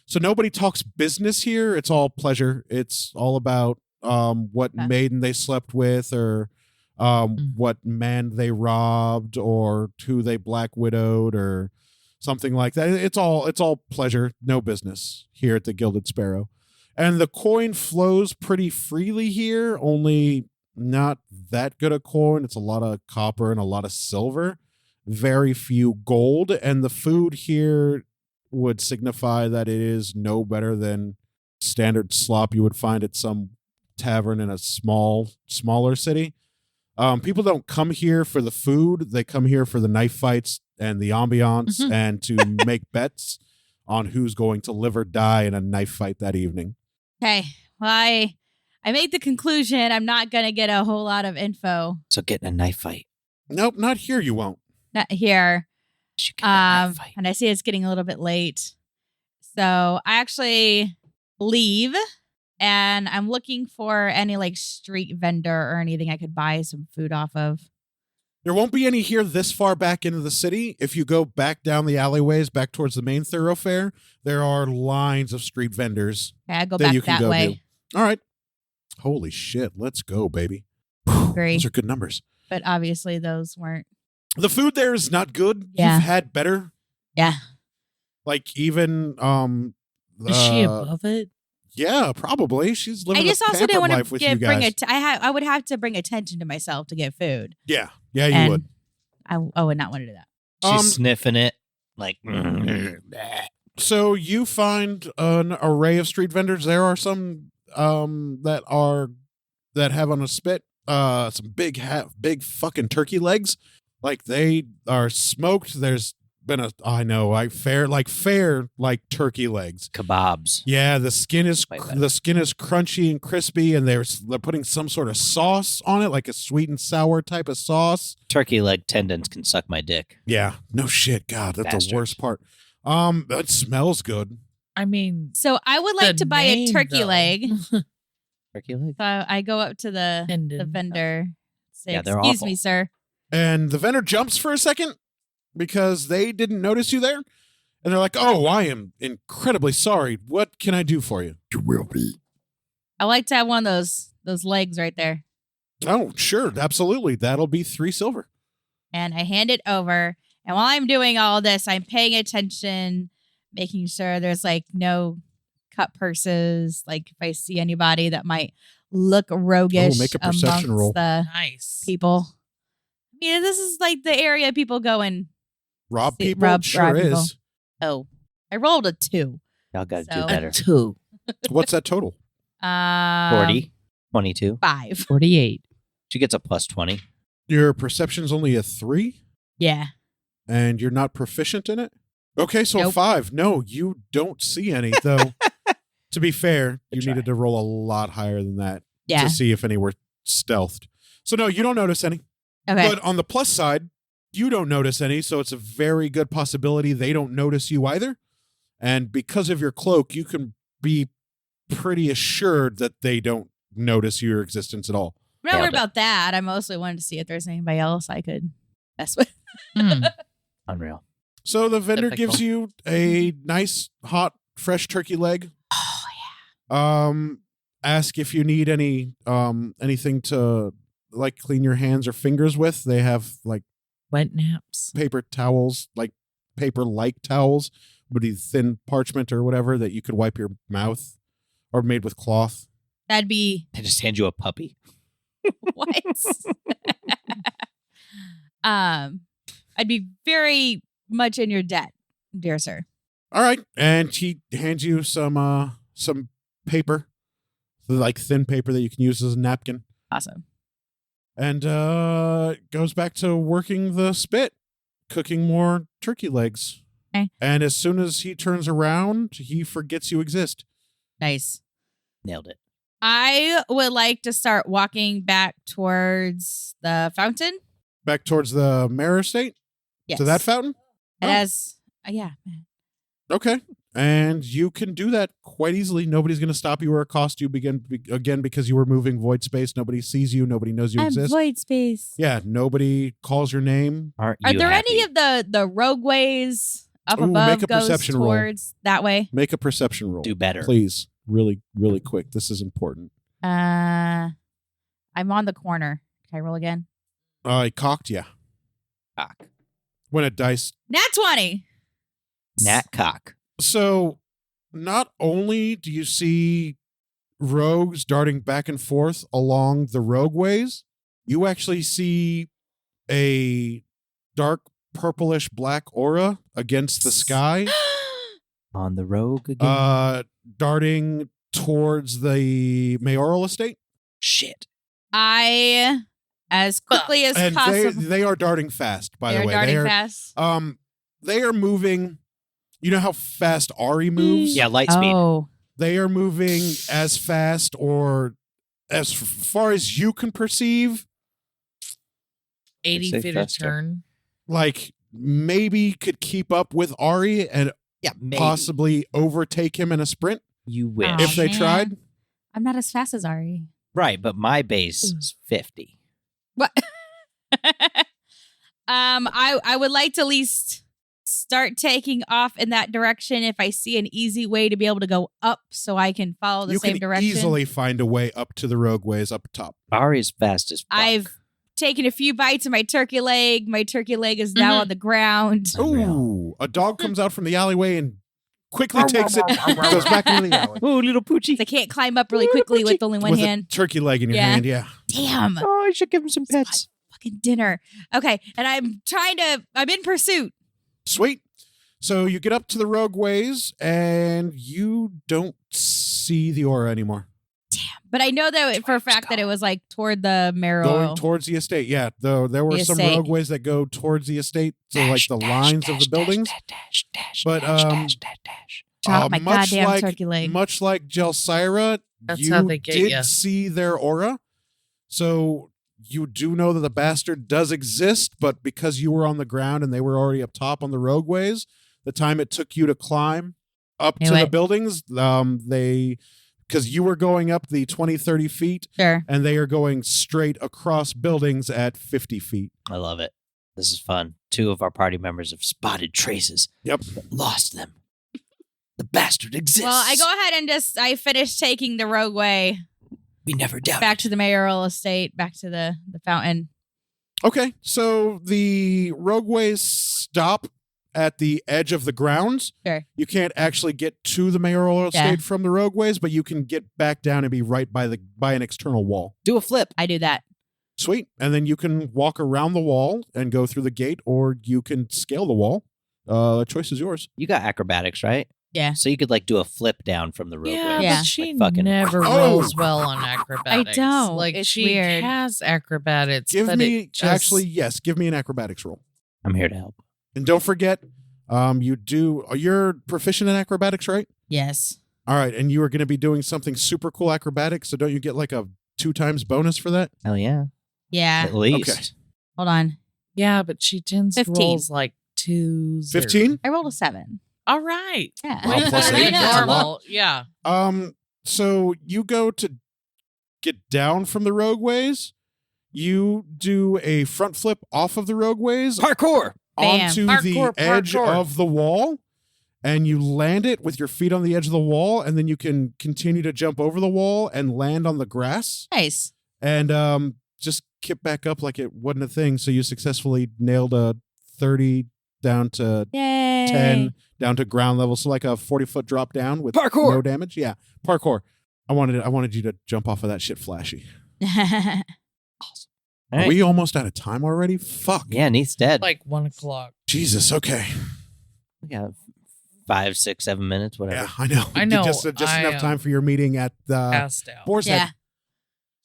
A: So nobody talks business here. It's all pleasure. It's all about what maiden they slept with or what man they robbed or who they black widowed or something like that. It's all pleasure, no business here at the Gilded Sparrow. And the coin flows pretty freely here, only not that good a coin. It's a lot of copper and a lot of silver, very few gold, and the food here would signify that it is no better than standard slop you would find at some tavern in a smaller city. People don't come here for the food. They come here for the knife fights and the ambiance and to make bets on who's going to live or die in a knife fight that evening.
B: Okay. Well, I made the conclusion I'm not going to get a whole lot of info.
C: So get in a knife fight.
A: Nope, not here you won't.
B: Not here.
C: You get in a knife fight.
B: And I see it's getting a little bit late. So I actually leave And I'm looking for any like street vendor or anything I could buy some food off of.
A: There won't be any here this far back into the city. If you go back down the alleyways, back towards the main thoroughfare, there are lines of street vendors
B: Okay, I go
A: that
B: back
A: you can
B: that
A: go
B: way.
A: to. All right. Holy shit. Let's go, baby.
B: Agree.
A: Those are good numbers.
B: But obviously those weren't.
A: The food there is not good.
B: Yeah.
A: You've had better.
B: Yeah.
A: Like even
E: Is she above it?
A: Yeah, probably. She's living
B: I just
A: a
B: also
A: pampered
B: didn't want
A: life
B: to
A: with you
B: bring
A: guys.
B: it. I would have to bring attention to myself to get food.
A: Yeah, you
B: And
A: would.
B: I would not want to do that.
C: She's sniffing it like.
A: So you find an array of street vendors. There are some that have on a spit some big fucking turkey legs. Like they are smoked. There's been fair like turkey legs.
C: Kebabs.
A: Yeah, the skin is
C: Way better.
A: crunchy and crispy, and they're putting some sort of sauce on it, like a sweet and sour type of sauce.
C: Turkey leg tendons can suck my dick.
A: Yeah, no shit. God, that's
C: Bastards.
A: the worst part. It smells good.
E: I mean,
B: So I would like
E: the
B: to buy a
E: name,
B: turkey
E: though.
B: leg.
C: Turkey leg.
B: So I go up to the
E: Tendon.
B: vendor. Say,
C: Yeah, they're
B: excuse
C: awful.
B: me, sir.
A: And the vendor jumps for a second because they didn't notice you there. And they're like, oh, I am incredibly sorry. What can I do for you? You will be.
B: I like to have one of those legs right there.
A: Oh, sure. Absolutely. That'll be 3 silver.
B: And I hand it over. And while I'm doing all this, I'm paying attention, making sure there's like no cut purses. Like if I see anybody that might look roguish
A: make a perception
B: amongst
A: roll.
B: the
E: nice.
B: people. Yeah, this is like the area people go and
A: Rob
B: See,
A: people?
B: rob
A: Sure
B: people.
A: is.
B: oh, I rolled a 2.
C: Y'all got to
B: So-
C: do better.
E: 2.
A: What's that total?
C: 40, 22.
B: 5.
D: 48.
C: She gets a plus 20.
A: Your perception's only a 3?
B: Yeah.
A: And you're not proficient in it? Okay, so
B: Nope.
A: 5. No, you don't see any, though. To be fair, you
C: Good try.
A: needed to roll a lot higher than that
B: Yeah.
A: to see if any were stealthed. So no, you don't notice any.
B: Okay.
A: But on the plus side, you don't notice any, so it's a very good possibility they don't notice you either. And because of your cloak, you can be pretty assured that they don't notice your existence at all.
B: I'm not worried
C: Nailed it.
B: about that. I mostly wanted to see if there's anybody else I could mess with.
C: Unreal.
A: So the vendor
E: Typical.
A: gives you a nice, hot, fresh turkey leg.
B: Oh, yeah.
A: Ask if you need any anything to like clean your hands or fingers with. They have like
E: Wet naps.
A: paper towels, like paper-like towels, but thin parchment or whatever that you could wipe your mouth, or made with cloth.
B: That'd be
C: They just hand you a puppy.
B: what? I'd be very much in your debt, dear sir.
A: All right, and he hands you some paper, like thin paper that you can use as a napkin,
B: Awesome.
A: and goes back to working the spit, cooking more turkey legs.
B: Okay.
A: And as soon as he turns around, he forgets you exist.
B: Nice.
C: Nailed it.
B: I would like to start walking back towards the fountain.
A: Back towards the Mirror Estate,
B: Yes.
A: to that fountain.
B: It
A: Oh.
B: has, yeah.
A: Okay. And you can do that quite easily. Nobody's going to stop you or accost you again because you were moving void space. Nobody sees you. Nobody knows you
B: I'm
A: exist.
B: void space.
A: Yeah, nobody calls your name.
C: Aren't
B: Are
C: you
B: there
C: happy?
B: any of the rogue ways up
A: Ooh,
B: above
A: make a
B: goes
A: perception roll.
B: towards that way?
A: Make a perception roll.
C: Do better.
A: Please. Really, really quick. This is important.
B: I'm on the corner. Can I roll again?
A: I cocked you.
C: Cock.
A: When a dice.
B: Nat 20.
C: Nat cock.
A: So not only do you see rogues darting back and forth along the rogue ways, you actually see a dark purplish black aura against the sky.
C: On the rogue again.
A: Darting towards the mayoral estate,
C: Shit.
B: I, as quickly as
A: and
B: possible.
A: they are darting fast. By
B: They're
A: the way,
B: darting
A: they are
B: fast.
A: they are moving. You know how fast Ari moves?
C: Yeah, light speed.
B: Oh,
A: They are moving as fast or as far as you can perceive.
E: 80
C: say
E: feet
C: faster.
E: a turn.
A: Like maybe could keep up with Ari and
C: Yeah, maybe.
A: possibly overtake him in a sprint
C: You wish.
B: Oh,
A: if they
B: man.
A: tried.
B: I'm not as fast as Ari.
C: Right, but my base is 50.
B: What? I would like to at least start taking off in that direction if I see an easy way to be able to go up so I can follow the same direction.
A: You can easily find a way up to the rogueways up top.
C: Ari's fast as fuck.
B: I've taken a few bites of my turkey leg. My turkey leg is now on the ground.
A: Ooh, a dog comes out from the alleyway and quickly takes it, goes back into the alley.
C: Ooh, little poochie.
B: I can't climb up really quickly with only one
A: With
B: hand.
A: a turkey leg in your hand, yeah.
B: Damn.
C: Oh, I should give him some pets.
B: Fucking dinner. Okay, and I'm in pursuit.
A: Sweet. So you get up to the rogueways and you don't see the aura anymore.
B: Damn. But I know that for a fact that it was like toward the marrow.
A: Going towards the estate, yeah. Though there were some rogueways that go towards the estate, so like the lines of the buildings. But
B: Drop my goddamn turkey leg.
A: Much like Jelsira,
E: That's how they
A: you
E: get
A: did
E: ya.
A: see their aura. So you do know that the bastard does exist, but because you were on the ground and they were already up top on the rogueways, the time it took you to climb up to the buildings, because you were going up the 20, 30 feet,
B: Sure.
A: and they are going straight across buildings at 50 feet.
C: I love it. This is fun. 2 of our party members have spotted traces.
A: Yep.
C: But lost them. The bastard exists.
B: Well, I go ahead and I finished taking the rogueway
C: We never doubted.
B: back to the mayoral estate, back to the fountain.
A: Okay, so the rogueways stop at the edge of the grounds.
B: Sure.
A: You can't actually get to the mayoral estate from the rogueways, but you can get back down and be right by an external wall.
C: Do a flip.
B: I do that.
A: Sweet. And then you can walk around the wall and go through the gate, or you can scale the wall. The choice is yours.
C: You got acrobatics, right?
B: Yeah.
C: So you could like do a flip down from the roadway.
B: Yeah.
E: But she
C: Like fucking-
E: never
A: Oh!
E: rolls well on acrobatics.
B: don't.
E: Like
B: It's
E: she
B: weird.
E: has acrobatics.
A: Give
E: but
A: me,
E: it just,
A: yes, give me an acrobatics roll.
C: I'm here to help.
A: And don't forget, you're proficient in acrobatics, right?
B: Yes.
A: All right, and you are going to be doing something super cool acrobatics, so don't you get like a 2 times bonus for that?
C: Hell yeah.
B: Yeah.
C: At least.
A: Okay.
B: Hold on.
E: Yeah, but she tends
B: 15.
E: rolls like 2s.
A: 15?
B: I rolled a 7.
E: All right.
B: Yeah.
A: Well, plus
E: Very
A: 8, that's a lot.
E: normal. Yeah.
A: So you go to get down from the rogueways. You do a front flip off of the rogueways
C: Parkour.
B: Bam.
A: onto the
E: Parkour,
A: edge
E: parkour.
A: of the wall, and you land it with your feet on the edge of the wall, and then you can continue to jump over the wall and land on the grass,
B: Nice.
A: and just kip back up like it wasn't a thing. So you successfully nailed a 30 down to
B: Yay.
A: 10 down to ground level, so like a 40-foot drop down with
C: Parkour.
A: no damage. Yeah, parkour. I wanted you to jump off of that shit flashy.
C: All
A: Are
C: right.
A: we almost out of time already? Fuck.
C: Yeah, Neith's dead.
E: Like 1 o'clock.
A: Jesus. Okay.
C: We got 5, 6, 7 minutes, whatever.
A: Yeah, I know.
E: I know.
A: Just
E: I,
A: enough time for your meeting at the
E: Passed out.
A: Boar's
B: Yeah.
A: Head.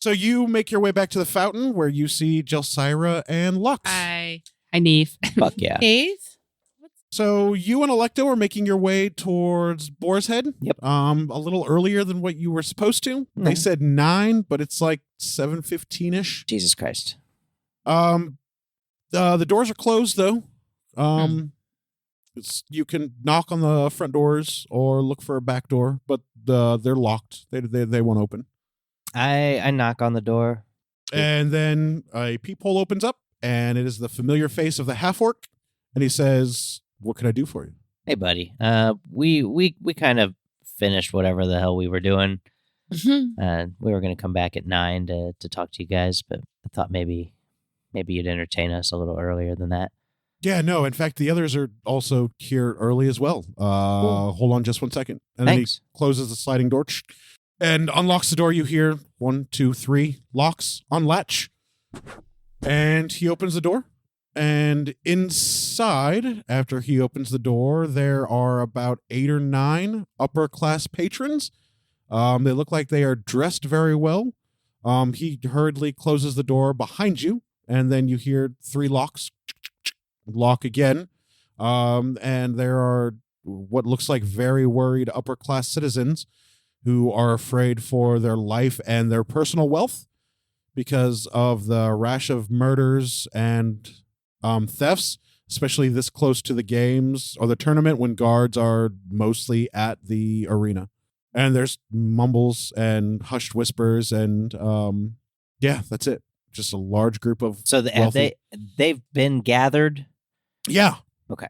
A: So you make your way back to the fountain where you see Jelsira and Lux.
D: Hi, Neith.
C: Fuck yeah.
E: Eighth?
A: So you and Electo are making your way towards Boar's Head.
C: Yep.
A: A little earlier than what you were supposed to. They
C: Mhm.
A: said 9, but it's like 7:15ish.
C: Jesus Christ.
A: The doors are closed though. You can knock on the front doors or look for a back door, but they're locked. They won't open.
C: I knock on the door.
A: And then a peephole opens up, and it is the familiar face of the half-orc, and he says, "What can I do for you?"
C: Hey, buddy. We kind of finished whatever the hell we were doing. We were going to come back at 9 to talk to you guys, but I thought maybe you'd entertain us a little earlier than that.
A: Yeah, no. In fact, the others are also here early as well. Hold on just 1 second. And
C: Thanks.
A: then he closes the sliding door and unlocks the door. You hear 1, 2, 3 locks on latch. And he opens the door. And inside, after he opens the door, there are about 8 or 9 upper-class patrons. They look like they are dressed very well. He hurriedly closes the door behind you, and then you hear 3 locks lock again. And there are what looks like very worried upper-class citizens who are afraid for their life and their personal wealth because of the rash of murders and thefts, especially this close to the games or the tournament when guards are mostly at the arena. And there's mumbles and hushed whispers, and yeah, that's it. Just a large group of
C: So they've been gathered.
A: Yeah.
C: Okay.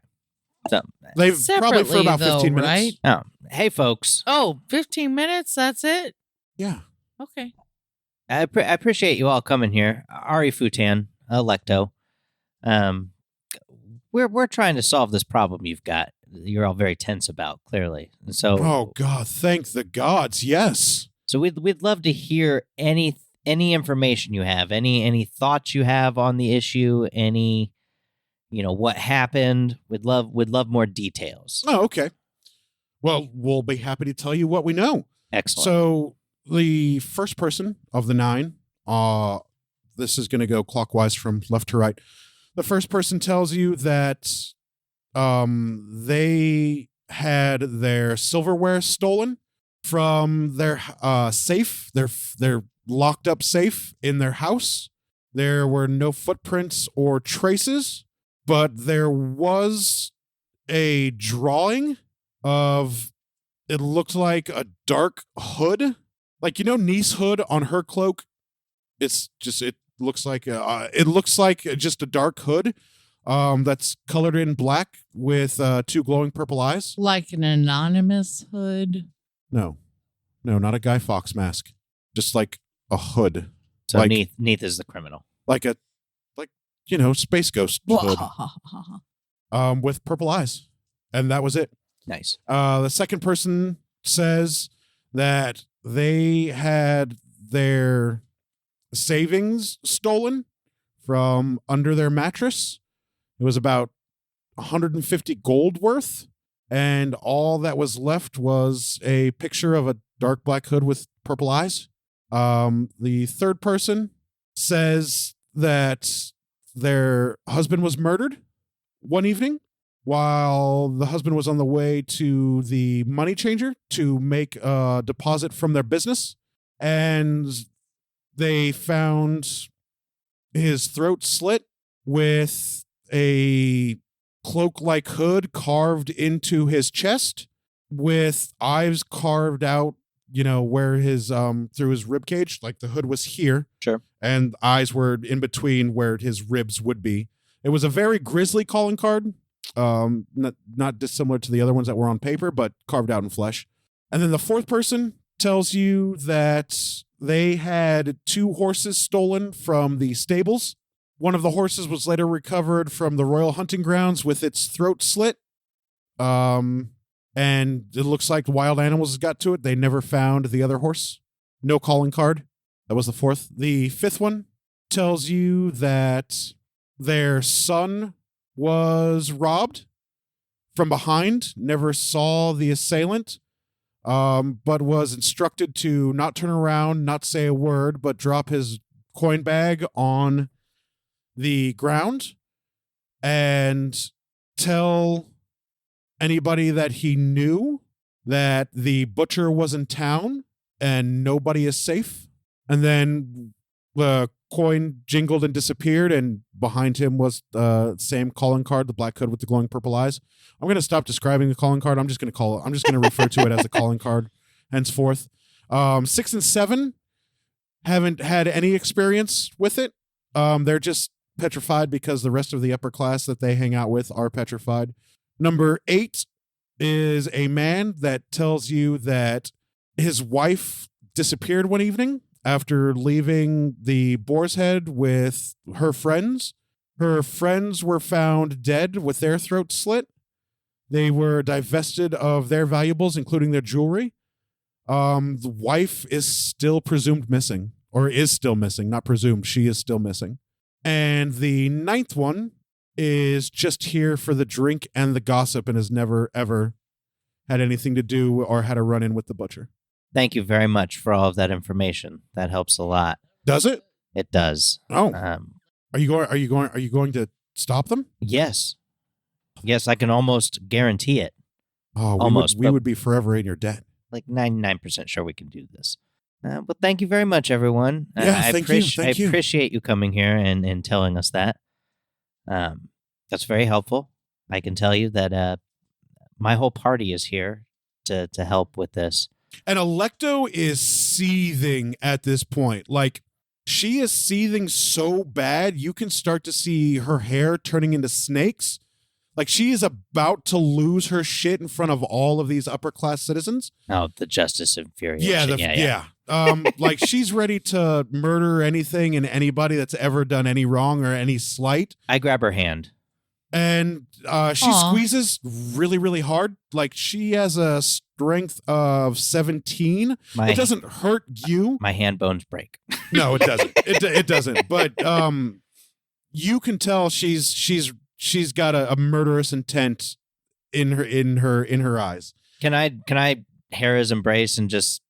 C: So
A: They've probably for
E: Separately,
A: about 15
E: though,
A: minutes.
E: right?
C: hey folks,
E: Oh, 15 minutes? That's it?
A: Yeah.
E: Okay.
C: I appreciate you all coming here. Ari Futan, Electo. We're trying to solve this problem you've got. You're all very tense about, clearly. And so,
A: Oh God, thank the gods, yes.
C: so we'd love to hear any information you have, any thoughts you have on the issue, any, what happened. We'd love more details.
A: Oh, okay. Well, we'll be happy to tell you what we know.
C: Excellent.
A: So the first person of the 9, this is going to go clockwise from left to right. The first person tells you that they had their silverware stolen from their safe, their locked up safe in their house. There were no footprints or traces, but there was a drawing of, it looked like a dark hood. Like, Neith's hood on her cloak. It looks like just a dark hood that's colored in black with 2 glowing purple eyes.
E: Like an anonymous hood?
A: No, not a Guy Fawkes mask. Just like a hood.
C: So
A: like-
C: Neith is the criminal.
A: Like Space Ghost hood. With purple eyes. And that was it.
C: Nice.
A: The second person says that they had their savings stolen from under their mattress. It was about 150 gold worth, and all that was left was a picture of a dark black hood with purple eyes. The third person says that their husband was murdered one evening while the husband was on the way to the money changer to make a deposit from their business, and they found his throat slit with a cloak-like hood carved into his chest with eyes carved out, where his through his rib cage. Like the hood was here.
C: Sure.
A: And eyes were in between where his ribs would be. It was a very grisly calling card. Not dissimilar to the other ones that were on paper, but carved out in flesh. And then the fourth person tells you that they had 2 horses stolen from the stables. One of the horses was later recovered from the royal hunting grounds with its throat slit. And it looks like wild animals got to it. They never found the other horse. No calling card. That was the fourth. The fifth one tells you that their son was robbed from behind, never saw the assailant, but was instructed to not turn around, not say a word, but drop his coin bag on the ground and tell anybody that he knew that the butcher was in town and nobody is safe. And then the coin jingled and disappeared, and behind him was the same calling card, the black hood with the glowing purple eyes. I'm going to stop describing the calling card. I'm just going to refer to it as a calling card henceforth. 6 and 7 haven't had any experience with it. They're just petrified because the rest of the upper class that they hang out with are petrified. Number 8 is a man that tells you that his wife disappeared one evening after leaving the Boar's Head with her friends. Her friends were found dead with their throats slit. They were divested of their valuables, including their jewelry. The wife is still presumed missing, or is still missing, not presumed. She is still missing. And the 9th one is just here for the drink and the gossip and has never, ever had anything to do or had a run-in with the butcher.
C: Thank you very much for all of that information. That helps a lot.
A: Does it?
C: It does.
A: Oh. Are you going to stop them?
C: Yes. Yes, I can almost guarantee it.
A: Oh,
C: almost.
A: We would be forever in your debt.
C: Like 99% sure we can do this. But thank you very much, everyone.
A: Yeah,
C: I
A: thank you.
C: I appreciate you coming here and telling us that. That's very helpful. I can tell you that my whole party is here to help with this.
A: And Electo is seething at this point. Like, she is seething so bad, you can start to see her hair turning into snakes. Like, she is about to lose her shit in front of all of these upper-class citizens.
C: Oh, the justice infuriation.
A: Yeah. Like, she's ready to murder anything and anybody that's ever done any wrong or any slight.
C: I grab her hand.
A: And she squeezes really, really hard. Like, she has a strength of 17. It doesn't hurt you.
C: My hand bones break.
A: No, it doesn't. It doesn't. But you can tell she's got a murderous intent in her eyes.
C: Can I Hera's embrace and just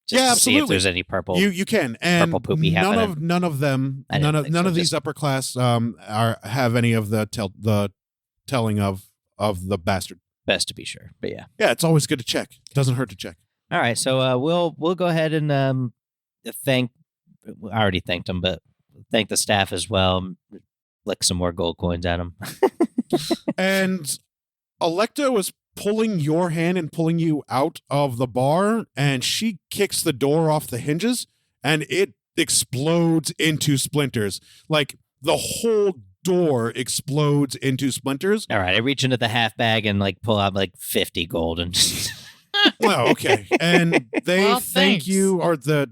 A: yeah,
C: see if there's any purple?
A: You can. And
C: purple poopy happening?
A: none of them, none of these upper class have any of the telling of the bastard.
C: Best to be sure, but yeah.
A: Yeah, it's always good to check. It doesn't hurt to check.
C: All right, so we'll go ahead and thank. I already thanked them, but thank the staff as well. Lick some more gold coins at them.
A: And Electo is pulling your hand and pulling you out of the bar, and she kicks the door off the hinges, and it explodes into splinters. Like, the whole door explodes into splinters.
C: All right, I reach into the half bag and like pull out like 50 gold and
A: well, okay. And they thank
E: thanks.
A: you, or the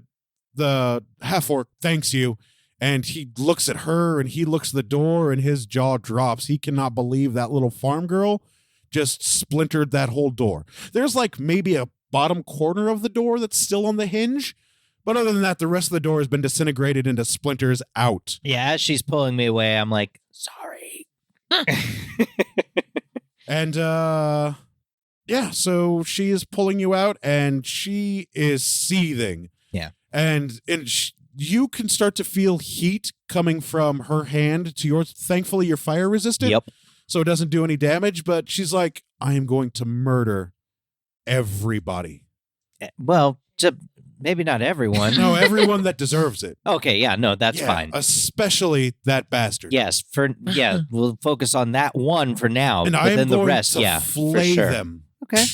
A: half orc thanks you, and he looks at her and he looks at the door and his jaw drops. He cannot believe that little farm girl just splintered that whole door. There's like maybe a bottom corner of the door that's still on the hinge. But other than that, the rest of the door has been disintegrated into splinters out.
C: yeah, as she's pulling me away, I'm like, sorry.
A: And, yeah, so she is pulling you out, and she is seething.
C: Yeah.
A: And you can start to feel heat coming from her hand to yours. Thankfully, you're fire resistant.
C: Yep.
A: So it doesn't do any damage, but she's like, I am going to murder everybody.
C: Well, maybe not everyone.
A: No, everyone that deserves it.
C: Okay, yeah, no, that's
A: Yeah,
C: fine.
A: Especially that bastard.
C: Yes, we'll focus on that one for now,
A: And
C: but
A: I am
C: then the
A: going
C: rest,
A: to
C: yeah,
A: flay
C: for sure.
A: them.
C: Okay.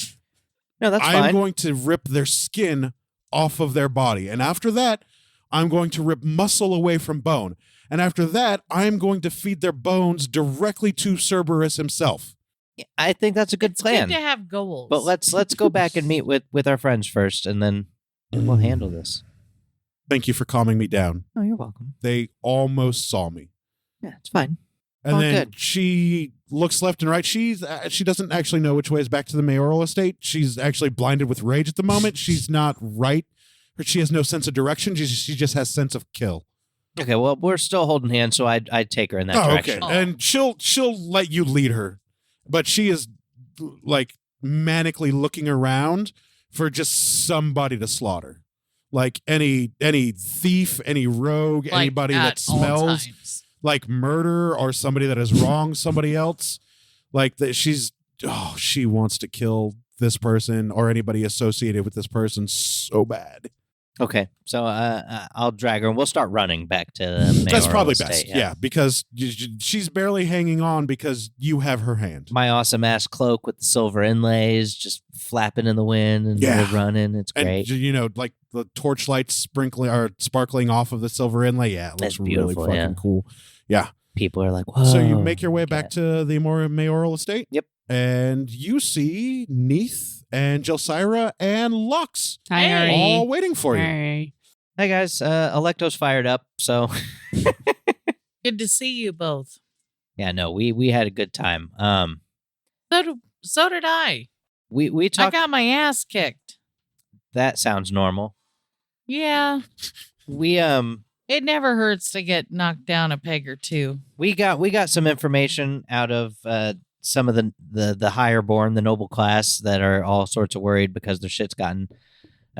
C: No, that's
A: I'm
C: fine.
A: going to rip their skin off of their body. And after that, I'm going to rip muscle away from bone. And after that, I'm going to feed their bones directly to Cerberus himself.
C: I think that's a good
E: It's
C: plan.
E: good to have goals.
C: But let's go back and meet with our friends first, and then we'll handle this.
A: Thank you for calming me down.
C: Oh, you're welcome.
A: They almost saw me.
C: Yeah, it's fine.
A: And
C: Oh,
A: then
C: good.
A: she looks left and right. She doesn't actually know which way is back to the mayoral estate. She's actually blinded with rage at the moment. She's not right. She has no sense of direction. She just has sense of kill.
C: Okay, well, we're still holding hands, so I'd take her in that direction.
A: Okay. And she'll let you lead her, but she is like manically looking around for just somebody to slaughter, like any thief, any rogue,
E: Like,
A: anybody
E: at
A: that
E: all
A: smells
E: times.
A: like murder or somebody that has wronged somebody else. Like that, she wants to kill this person or anybody associated with this person so bad.
C: Okay, so I'll drag her, and we'll start running back to the
A: That's
C: mayoral
A: probably
C: estate,
A: best. Yeah, because she's barely hanging on because you have her hand.
C: My awesome ass cloak with the silver inlays just flapping in the wind, and
A: Yeah.
C: we're running. It's great.
A: And like the torchlight sparkling off of the silver inlay. Yeah, it
C: That's
A: looks really
C: beautiful,
A: fucking
C: yeah.
A: cool. Yeah.
C: People are like, whoa.
A: So you make your way
C: Look
A: back
C: at
A: to the mayoral estate.
C: Yep.
A: And you see Neith and Jelsira and Lux
D: Hi,
E: Hey.
D: Ari.
A: all waiting for you.
D: Hi.
C: Hey guys, Electo's fired up, so
E: Good to see you both.
C: yeah, no, we had a good time.
E: So did I.
C: We
E: I
C: talked.
E: got my ass kicked.
C: That sounds normal.
E: Yeah.
C: We
E: It never hurts to get knocked down a peg or two.
C: we got some information out of some of the higher born, the noble class, that are all sorts of worried because their shit's gotten.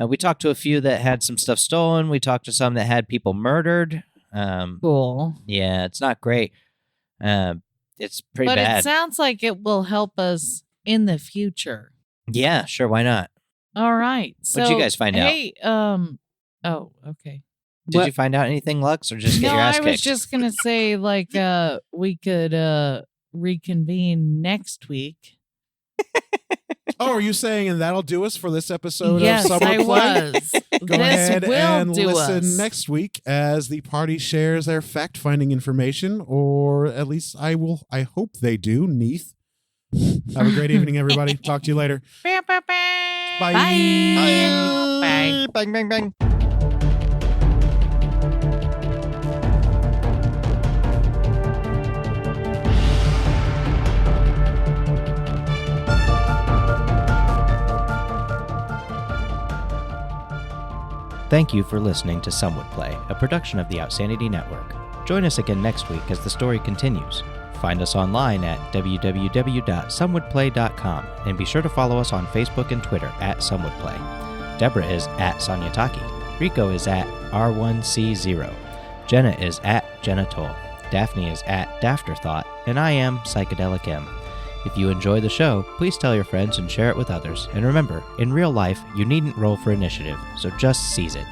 C: We talked to a few that had some stuff stolen. We talked to some that had people murdered.
E: Cool.
C: Yeah, it's not great. It's pretty
E: But
C: bad.
E: it sounds like it will help us in the future.
C: Yeah, sure, why not?
E: All right. So
C: What'd you guys find out?
E: Hey, oh, okay.
C: Did you find out anything, Lux, or just get
E: No,
C: your ass
E: I
C: kicked?
E: was just gonna say like we could reconvene next week.
A: Oh, are you saying and that'll do us for this episode
E: Yes,
A: of Summer
E: I
A: Play?
E: was.
A: Go ahead
E: will
A: and
E: do
A: listen
E: us.
A: next week as the party shares their fact-finding information, or at least I hope they do. Neith. Have a great evening, everybody. Talk to you later.
E: Bye.
A: Bye.
E: Bye.
C: Bang, bang, bang. Thank you for listening to Some Would Play, a production of the Outsanity Network. Join us again next week as the story continues. Find us online at www.somewouldplay.com and be sure to follow us on Facebook and Twitter at SomeWouldPlay. Deborah is at Sonyataki. Rico is at R1C0. Jenna is at Jenna Toll. Daphne is at Dafterthought, and I am Psychedelic M. If you enjoy the show, please tell your friends and share it with others. And remember, in real life, you needn't roll for initiative, so just seize it.